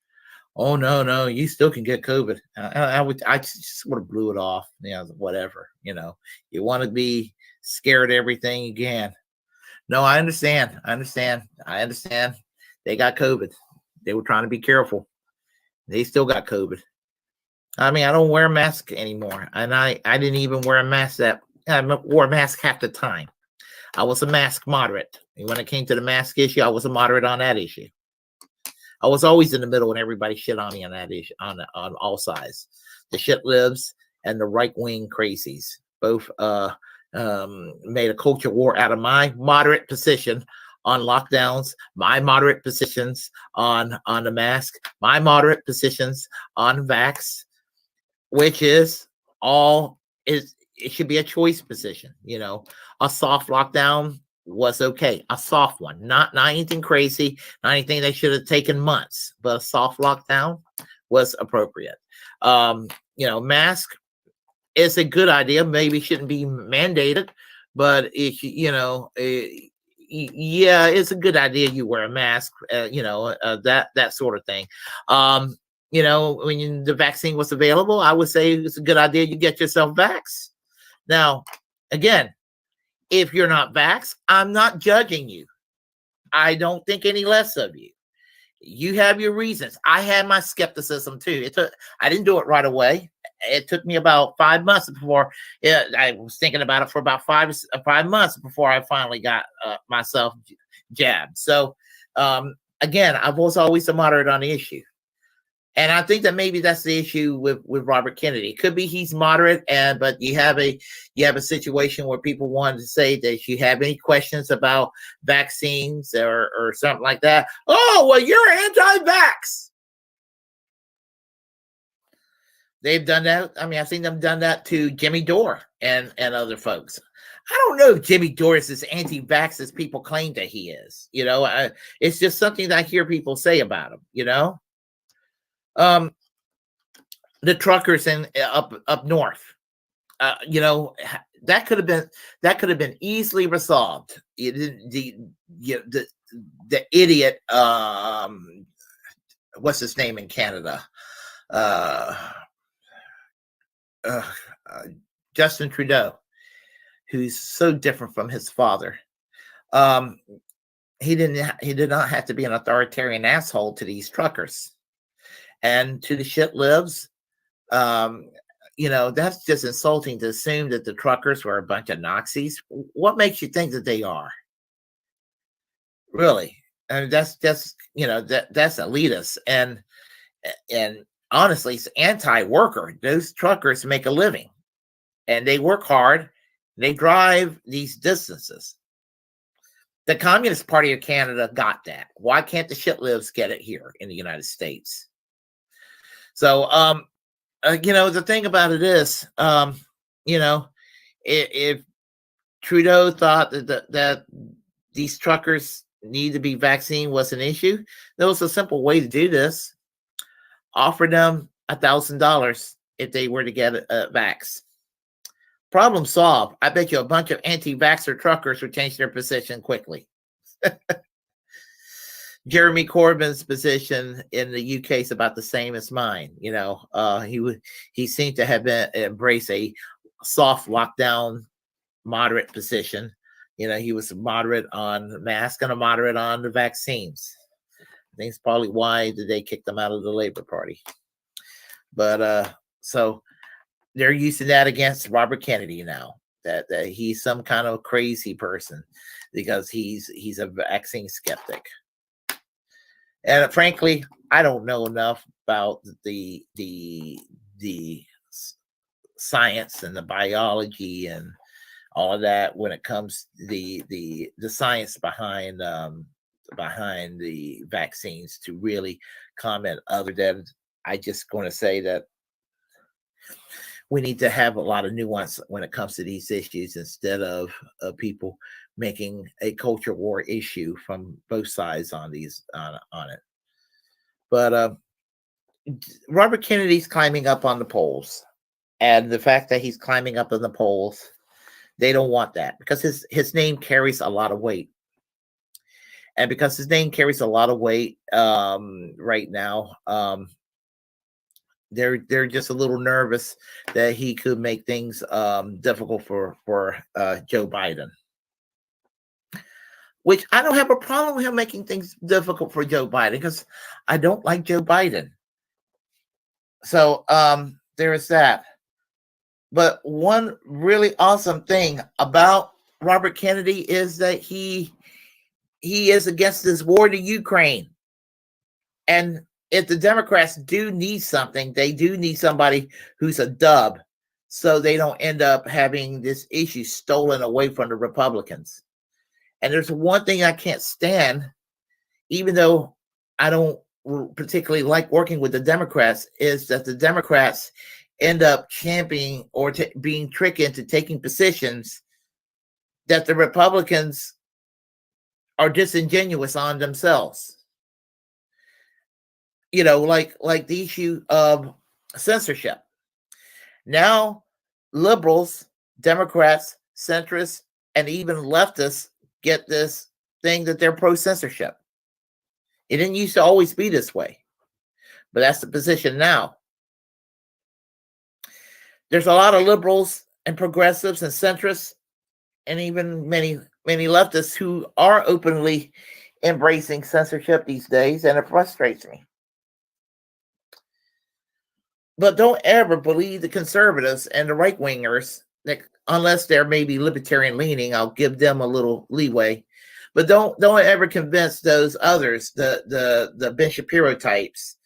Oh no, you still can get COVID. I just would have blew it off. Whatever. You want to be scared of everything you can. No, I understand. They got COVID. They were trying to be careful. They still got COVID. I mean, I don't wear a mask anymore. And I didn't even wear a mask I wore a mask half the time. I was a mask moderate. And when it came to the mask issue, I was a moderate on that issue. I was always in the middle and everybody shit on me on that issue, on all sides. The shit libs and the right-wing crazies both made a culture war out of my moderate position on lockdowns, my moderate positions on the mask, my moderate positions on vax, which is it should be a choice position. A soft lockdown was okay, a soft one, not anything crazy, not anything they should have taken months, but a soft lockdown was appropriate. Mask is a good idea. Maybe shouldn't be mandated, but it's a good idea you wear a mask, that sort of thing. When the vaccine was available, I would say it's a good idea you get yourself vaxxed. Now, again, if you're not vaxxed, I'm not judging you. I don't think any less of you. You have your reasons. I had my skepticism too. I didn't do it right away. It took me about 5 months before. I was thinking about it for about 5 months before I finally got myself jabbed. So again, I was always a moderate on the issue. And I think that maybe that's the issue with Robert Kennedy. It could be he's moderate, but you have a situation where people wanted to say that if you have any questions about vaccines or something like that, oh, well, you're anti-vax. They've done that. I mean, I've seen them done that to Jimmy Dore and other folks. I don't know if Jimmy Dore is as anti-vax as people claim that he is. It's just something that I hear people say about him. The truckers up north, that could have been easily resolved. The idiot, what's his name in Canada? Justin Trudeau, who's so different from his father. He did not have to be an authoritarian asshole to these truckers. And to the shit lives, that's just insulting to assume that the truckers were a bunch of Nazis. What makes you think that they are? Really? I mean, that's elitist. And honestly, it's anti-worker. Those truckers make a living. And they work hard. They drive these distances. The Communist Party of Canada got that. Why can't the shit lives get it here in the United States? So, the thing about it is, if Trudeau thought that these truckers need to be vaccine was an issue, there was a simple way to do this. Offer them $1,000 if they were to get a vax. Problem solved. I bet you a bunch of anti-vaxxer truckers would change their position quickly. Jeremy Corbyn's position in the UK is about the same as mine. He seemed to have embraced a soft lockdown, moderate position. He was moderate on the mask and a moderate on the vaccines. I think it's probably why they kicked him out of the Labour Party. But so they're using that against Robert Kennedy now. That he's some kind of crazy person because he's a vaccine skeptic. And frankly, I don't know enough about the science and the biology and all of that when it comes to the science behind the vaccines to really comment, other than I just going to say that we need to have a lot of nuance when it comes to these issues instead of people making a culture war issue from both sides on it. But Robert Kennedy's climbing up on the polls, and the fact that he's climbing up in the polls, they don't want that because his name carries a lot of weight. And because his name carries a lot of weight right now, they're just a little nervous that he could make things difficult for Joe Biden. Which I don't have a problem with him making things difficult for Joe Biden because I don't like Joe Biden. So there is that. But one really awesome thing about Robert Kennedy is that he is against this war to Ukraine. And if the Democrats do need something, they do need somebody who's a dub so they don't end up having this issue stolen away from the Republicans. And there's one thing I can't stand, even though I don't particularly like working with the Democrats, is that the Democrats end up championing or being tricked into taking positions that the Republicans are disingenuous on themselves. Like the issue of censorship. Now, liberals, Democrats, centrists, and even leftists get this thing that they're pro-censorship. It didn't used to always be this way, but that's the position now. There's a lot of liberals and progressives and centrists and even many leftists who are openly embracing censorship these days, and it frustrates me. But don't ever believe the conservatives and the right wingers, that unless they're maybe libertarian leaning, I'll give them a little leeway. But don't ever convince those others, the Ben Shapiro types,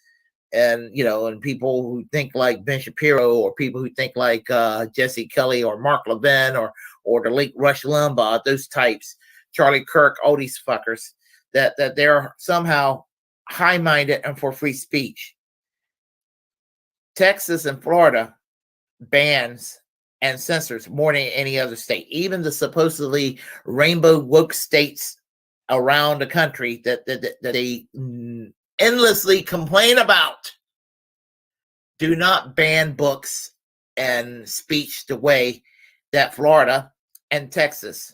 and and people who think like Ben Shapiro, or people who think like Jesse Kelly or Mark Levin, or the late Rush Limbaugh, those types, Charlie Kirk, all these fuckers, that they're somehow high-minded and for free speech. Texas and Florida bans and censors more than any other state. Even the supposedly rainbow woke states around the country that they endlessly complain about do not ban books and speech the way that Florida and Texas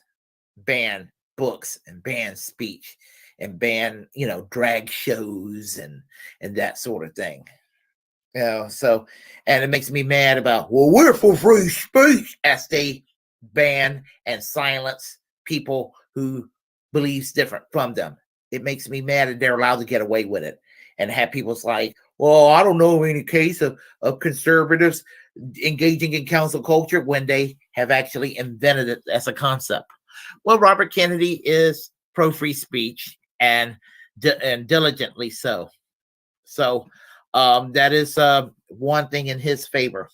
ban books and ban speech and ban drag shows and that sort of thing. So, and it makes me mad about, well, we're for free speech, as they ban and silence people who believes different from them. It makes me mad that they're allowed to get away with it, and have people's like, well, I don't know any case of conservatives engaging in council culture when they have actually invented it as a concept. Well, Robert Kennedy is pro free speech, and diligently so. So that is one thing in his favor.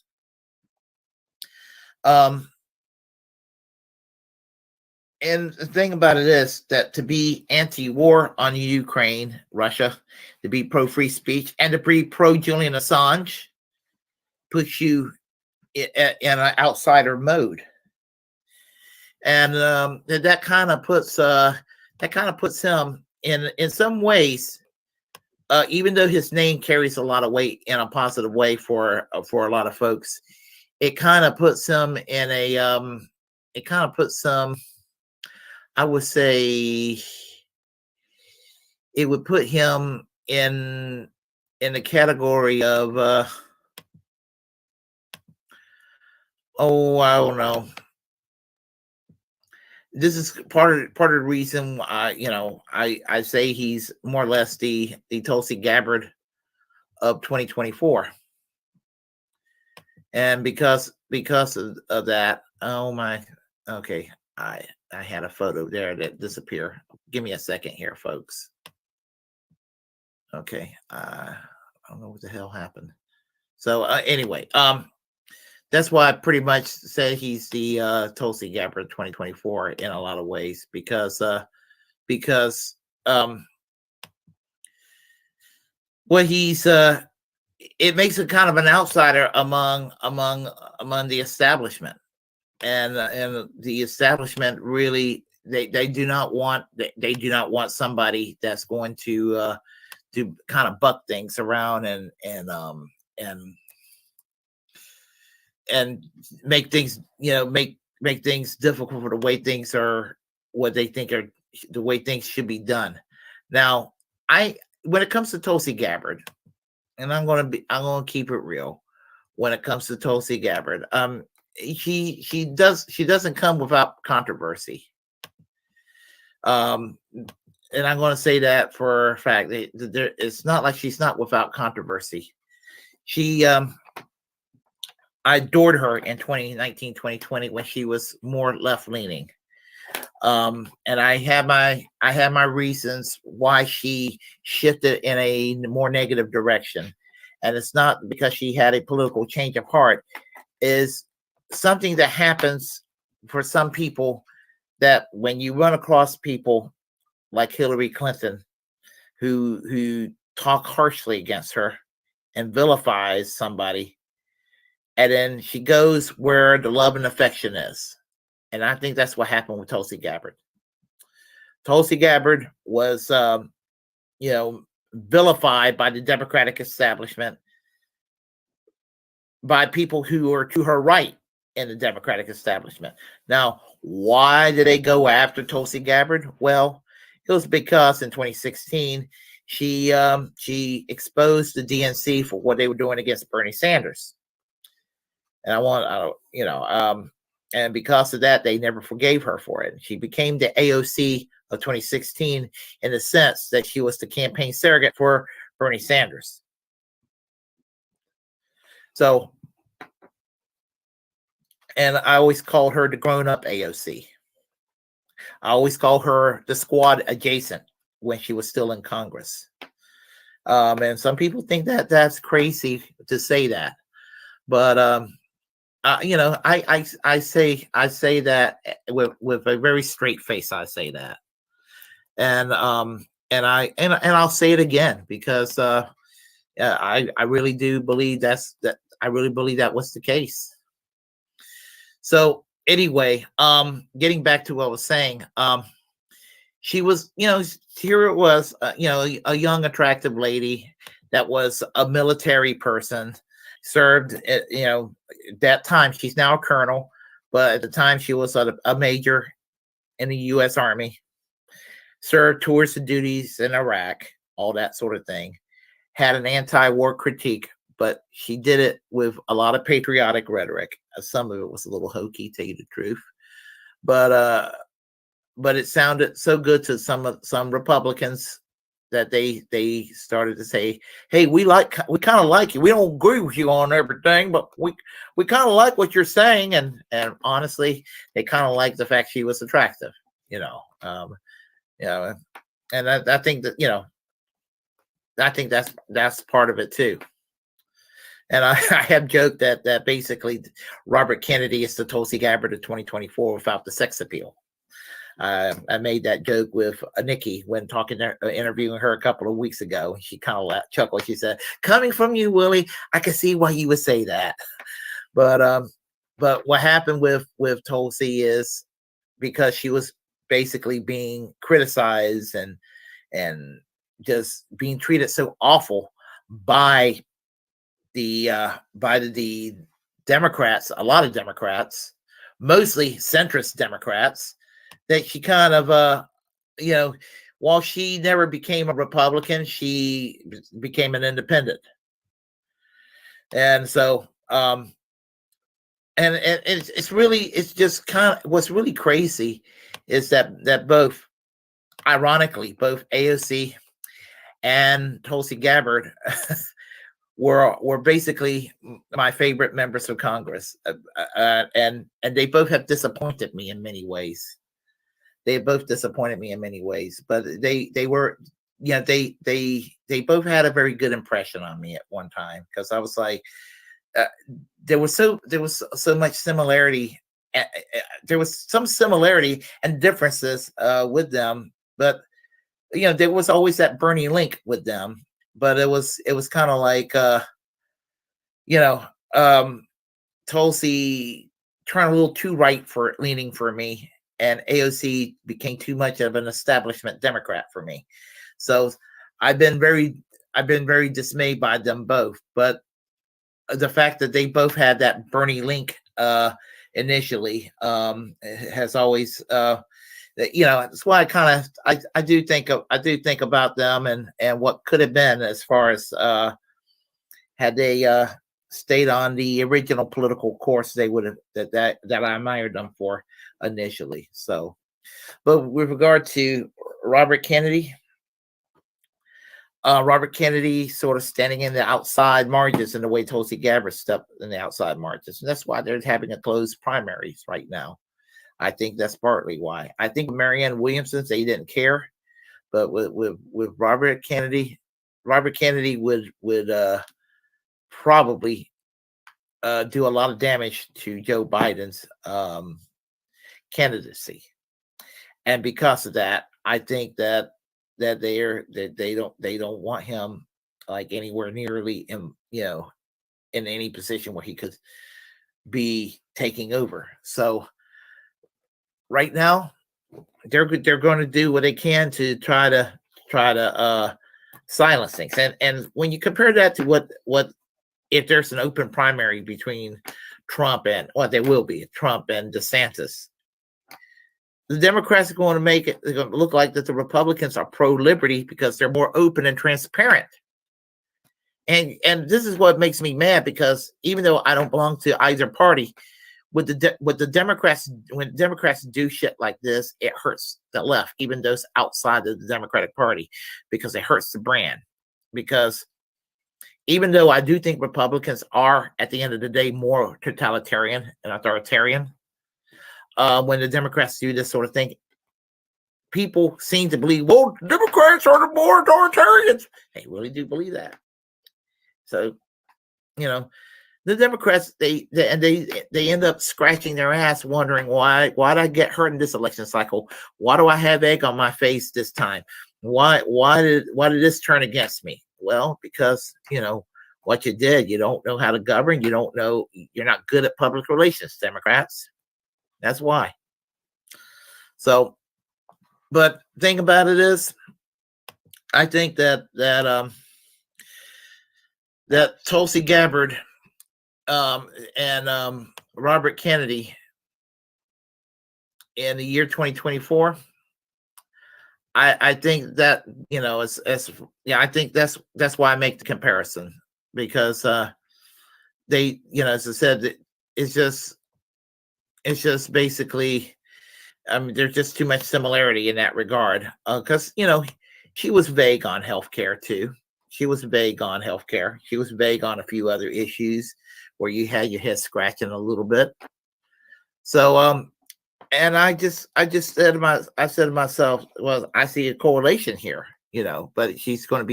And the thing about it is that to be anti-war on Ukraine, Russia, to be pro-free speech, and to be pro-Julian Assange puts you in an outsider mode, and that kind of puts him in some ways. Even though his name carries a lot of weight in a positive way for a lot of folks, it kind of puts him in a I would say it would put him in the category of I don't know. This is part of the reason I say he's more or less the Tulsi Gabbard of 2024, and because of that, oh my, okay, I had a photo there that disappeared. Give me a second here, folks. Okay, I don't know what the hell happened. So anyway, that's why I pretty much say he's the Tulsi Gabbard 2024 in a lot of ways, because what he's it makes him kind of an outsider among the establishment, and the establishment really they do not want somebody that's going to kind of buck things around and make things make things difficult for the way things are, what they think are the way things should be done. Now, when it comes to Tulsi Gabbard, and I'm gonna keep it real when it comes to Tulsi Gabbard, she doesn't come without controversy. And I'm going to say that for a fact. It's not like she's not without controversy. I adored her in 2019, 2020 when she was more left leaning. And I had my reasons why she shifted in a more negative direction. And it's not because she had a political change of heart. Is something that happens for some people, that when you run across people like Hillary Clinton, who talk harshly against her and vilifies somebody, and then she goes where the love and affection is. And I think that's what happened with Tulsi Gabbard. Tulsi Gabbard was, vilified by the Democratic establishment, by people who are to her right in the Democratic establishment. Now, why did they go after Tulsi Gabbard? Well, it was because in 2016 she exposed the DNC for what they were doing against Bernie Sanders, and because of that, they never forgave her for it. She became the AOC of 2016 in the sense that she was the campaign surrogate for Bernie Sanders. So, and I always called her the grown-up AOC. I always call her the squad adjacent when she was still in Congress. And some people think that that's crazy to say that, but you know, I say that with a very straight face. I say that, and I'll say it again because I really do believe I really believe that was the case. So anyway, getting back to what I was saying, she was, you know, here it was, you know, a young, attractive lady that was a military person, served at, you know, that time. She's now a colonel, but at the time she was a major in the U.S. Army, served tours and duties in Iraq, all that sort of thing, had an anti-war critique, but she did it with a lot of patriotic rhetoric. Some of it was a little hokey, to tell you the truth, but it sounded so good to some Republicans that they started to say, "Hey, we kind of like you. We don't agree with you on everything, but we kind of like what you're saying." And honestly, they kind of liked the fact she was attractive, you know. And I think that, you know, I think that's part of it too. And I have joked that basically Robert Kennedy is the Tulsi Gabbard of 2024 without the sex appeal. I made that joke with Nikki when interviewing her a couple of weeks ago. She kind of chuckled. She said, "Coming from you, Willie, I can see why you would say that." But what happened with Tulsi is because she was basically being criticized and just being treated so awful by the Democrats, a lot of Democrats, mostly centrist Democrats, that she kind of, you know, while she never became a Republican, she became an independent. And so, and it's just kind of, what's really crazy is that both, ironically, both AOC and Tulsi Gabbard were basically my favorite members of Congress, and they both have disappointed me in many ways. They both disappointed me in many ways, but they were, you know, they both had a very good impression on me at one time, because I was like, there was so much similarity. There was some similarity and differences with them, but you know, there was always that Bernie link with them. But it was kind of like, you know, Tulsi trying a little too right for leaning for me, and AOC became too much of an establishment Democrat for me. So I've been very dismayed by them both. But the fact that they both had that Bernie link initially has always, you know, that's why I do think about them and what could have been, as far as had they stayed on the original political course they would have, that I admired them for initially. So, but with regard to Robert Kennedy sort of standing in the outside margins in the way Tulsi Gabbard stepped in the outside margins, and that's why they're having a closed primaries right now. I think that's partly why. I think Marianne Williamson, they didn't care, but with Robert Kennedy would probably do a lot of damage to Joe Biden's candidacy, and because of that, I think that they don't want him like anywhere nearly in, you know, in any position where he could be taking over. So right now, they're going to do what they can to try to silence things. And when you compare that to what if there's an open primary between Trump and, well, there will be Trump and DeSantis, the Democrats are going to make it, they're going to look like that the Republicans are pro-liberty because they're more open and transparent. And this is what makes me mad, because even though I don't belong to either party, with the Democrats, when Democrats do shit like this, it hurts the left, even those outside of the Democratic Party, because it hurts the brand. Because even though I do think Republicans are, at the end of the day, more totalitarian and authoritarian, when the Democrats do this sort of thing, people seem to believe, well, Democrats are the more authoritarians. They really do believe that. So, you know, the Democrats, they end up scratching their ass, wondering why did I get hurt in this election cycle? Why do I have egg on my face this time? Why did this turn against me? Well, because what you did. You don't know how to govern. You don't know. You're not good at public relations, Democrats. That's why. So, but thing about it is, I think that Tulsi Gabbard and Robert Kennedy in the year 2024, I think that I think that's why I make the comparison, because they, as I said, it's just basically, I mean, there's just too much similarity in that regard, because she was vague on healthcare too. She was vague on healthcare. She was vague on a few other issues where you had your head scratching a little bit. So, and I said to myself, well, I see a correlation here, but he's going to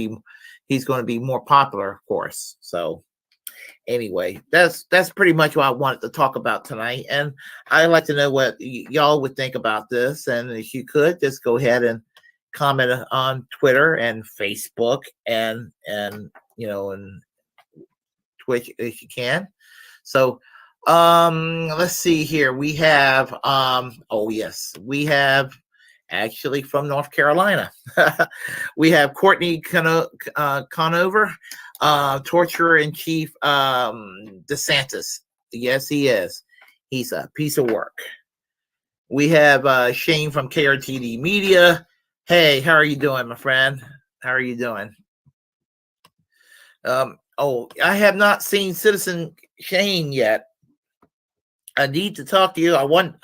be more popular, of course. So anyway, that's pretty much what I wanted to talk about tonight. And I'd like to know what y'all would think about this. And if you could, just go ahead and comment on Twitter and Facebook and and Twitch if you can. So let's see here. We have we have actually from North Carolina. We have Courtney Conover, torturer in chief, DeSantis. Yes, he is. He's a piece of work. We have Shane from KRTD Media. Hey, how are you doing, my friend? How are you doing? I have not seen Citizen Shane yet. I need to talk to you. I want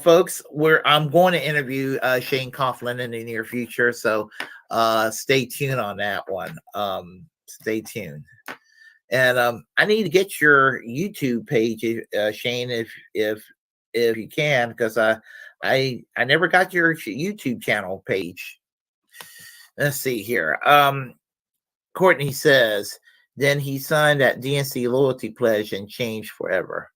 folks, I'm going to interview Shane Coughlin in the near future, so stay tuned on that one. Stay tuned. And I need to get your YouTube page, Shane, if you can, because I never got your YouTube channel page. Let's see here. Courtney says, then he signed that DNC loyalty pledge and changed forever.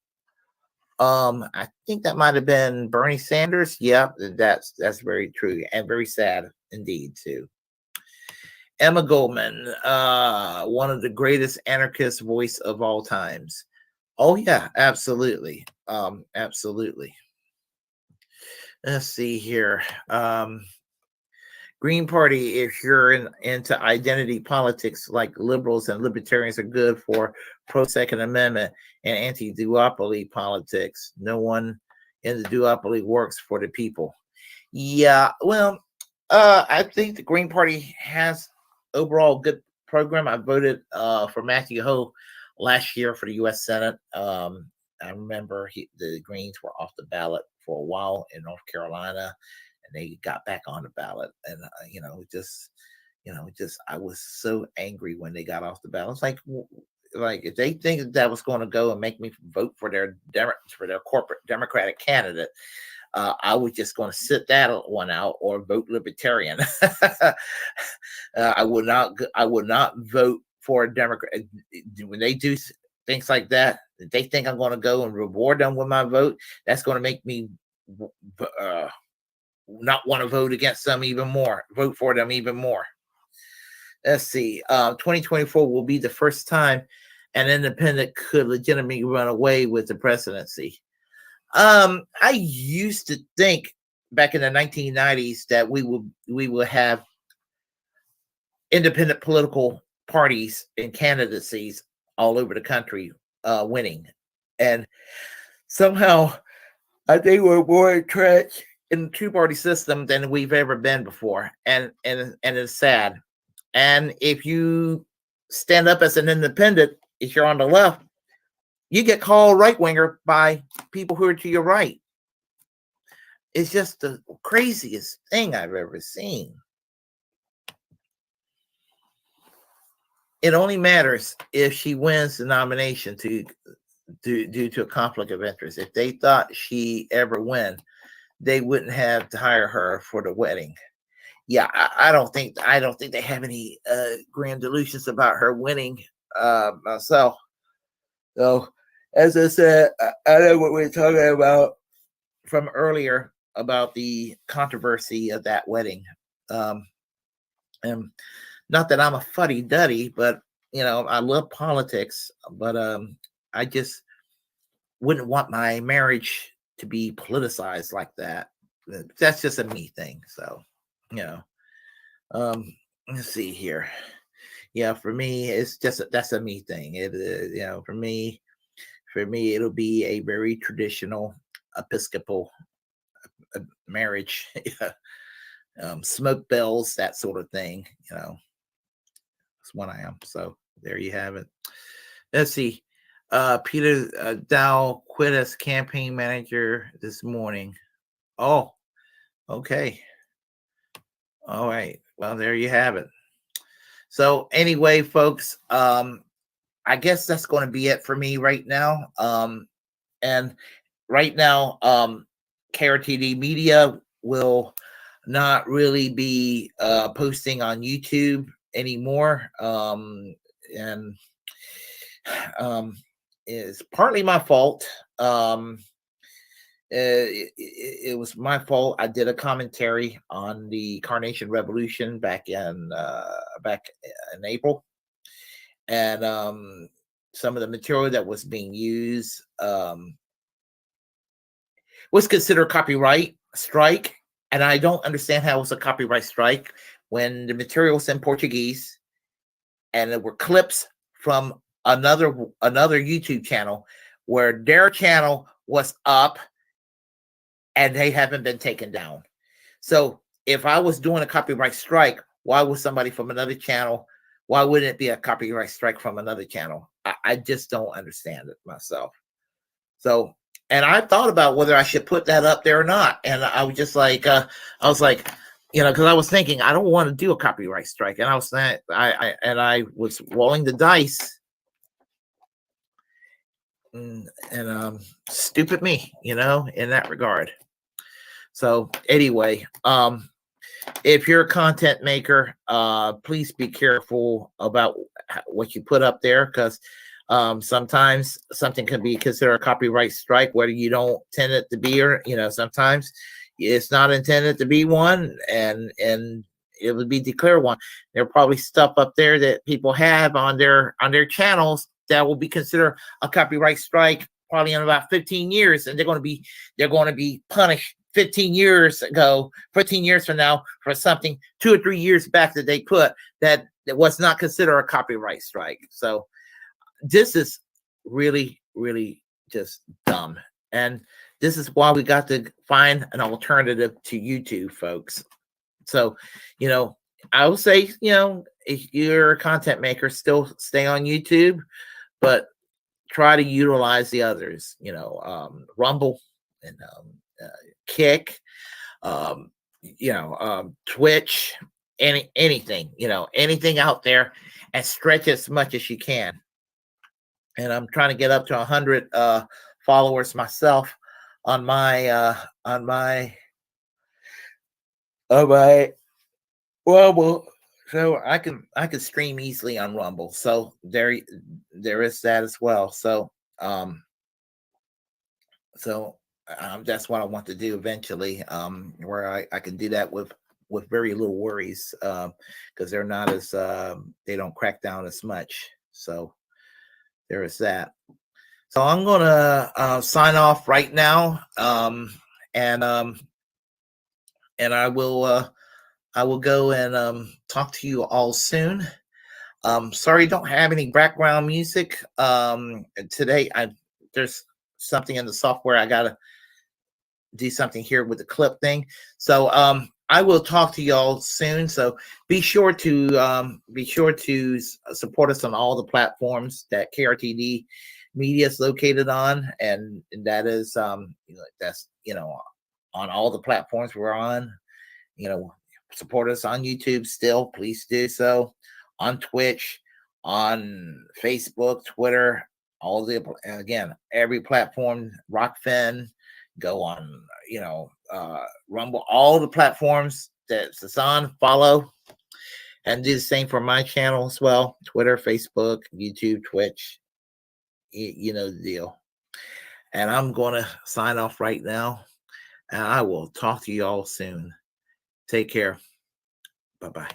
I think that might have been Bernie Sanders. Yeah, that's very true and very sad indeed too. Emma Goldman, one of the greatest anarchist voice of all times. Oh yeah, absolutely. Absolutely. Let's see here. Green Party, if you're into identity politics, like liberals and libertarians are good for pro-Second Amendment and anti-duopoly politics. No one in the duopoly works for the people. Yeah, well, I think the Green Party has overall good program. I voted for Matthew Hoh last year for the U.S. Senate. I remember the Greens were off the ballot for a while in North Carolina, and they got back on the ballot. And I was so angry when they got off the ballot. It's like if they think that was going to go and make me vote for their corporate Democratic candidate, I was just going to sit that one out or vote Libertarian. I would not vote for a Democrat. When they do things like that, if they think I'm going to go and reward them with my vote, that's going to make me not want to vote against them even more, vote for them even more. Let's see. 2024 will be the first time an independent could legitimately run away with the presidency. I used to think back in the 1990s that we will have independent political parties and candidacies all over the country winning, and somehow I think we're more entrenched in the two-party system than we've ever been before, and it's sad. And if you stand up as an independent, if you're on the left, you get called right winger by people who are to your right. It's just the craziest thing I've ever seen. It only matters if she wins the nomination due to a conflict of interest. If they thought she ever win, they wouldn't have to hire her for the wedding. Yeah, I don't think they have any grand delusions about her winning myself. So, as I said, I know what we're talking about from earlier about the controversy of that wedding. And not that I'm a fuddy-duddy, but I love politics, but I just wouldn't want my marriage to be politicized like that. That's just a me thing. So, let's see here. Yeah, for me, that's a me thing. For me, it'll be a very traditional Episcopal marriage. Smoke bells, that sort of thing. That's what I am. So there you have it. Let's see. Peter Dow quit as campaign manager this morning. Oh, okay. All right. Well, there you have it. So anyway, folks, I guess that's going to be it for me right now. And right now, KRTD Media will not really be posting on YouTube anymore. And it's partly my fault. It was my fault. I did a commentary on the Carnation Revolution back in April, and some of the material that was being used was considered copyright strike, and I don't understand how it was a copyright strike when the material was in Portuguese, and there were clips from another YouTube channel where their channel was up and they haven't been taken down. So if I was doing a copyright strike, why would somebody from another channel, why wouldn't it be a copyright strike from another channel? I just don't understand it myself. So, and I thought about whether I should put that up there or not. And I was just like, because I was thinking, I don't want to do a copyright strike. And I was rolling the dice. And stupid me, in that regard. So anyway, if you're a content maker, please be careful about what you put up there, because sometimes something can be considered a copyright strike, whether you don't intend it to be, or sometimes it's not intended to be one, and it would be declared one. There'll probably stuff up there that people have on their channels that will be considered a copyright strike probably in about 15 years, and they're going to be punished 15 years from now for something 2 or 3 years back that they put that was not considered a copyright strike. So this is really, really just dumb. And this is why we got to find an alternative to YouTube, folks. So, I would say, if you're a content maker, still stay on YouTube, but try to utilize the others, Rumble and Kick, Twitch, anything, anything out there, and stretch as much as you can. And I'm trying to get up to 100 followers myself on my Rumble, so I can stream easily on Rumble. So there is that as well. So that's what I want to do eventually, where I can do that with very little worries, because they're not as they don't crack down as much. So there is that. So I'm gonna sign off right now, and I will go and talk to you all soon. Sorry, don't have any background music today. There's something in the software. I gotta do something here with the clip thing. So I will talk to y'all soon. So be sure to support us on all the platforms that KRTD media is located on, and that is that's on all the platforms we're on. Support us on YouTube still, please do so. On Twitch, on Facebook, Twitter, all the again, every platform, Rockfin, go on, Rumble, all the platforms that's on, follow. And do the same for my channel as well. Twitter, Facebook, YouTube, Twitch. You know the deal. And I'm going to sign off right now. And I will talk to you all soon. Take care. Bye-bye.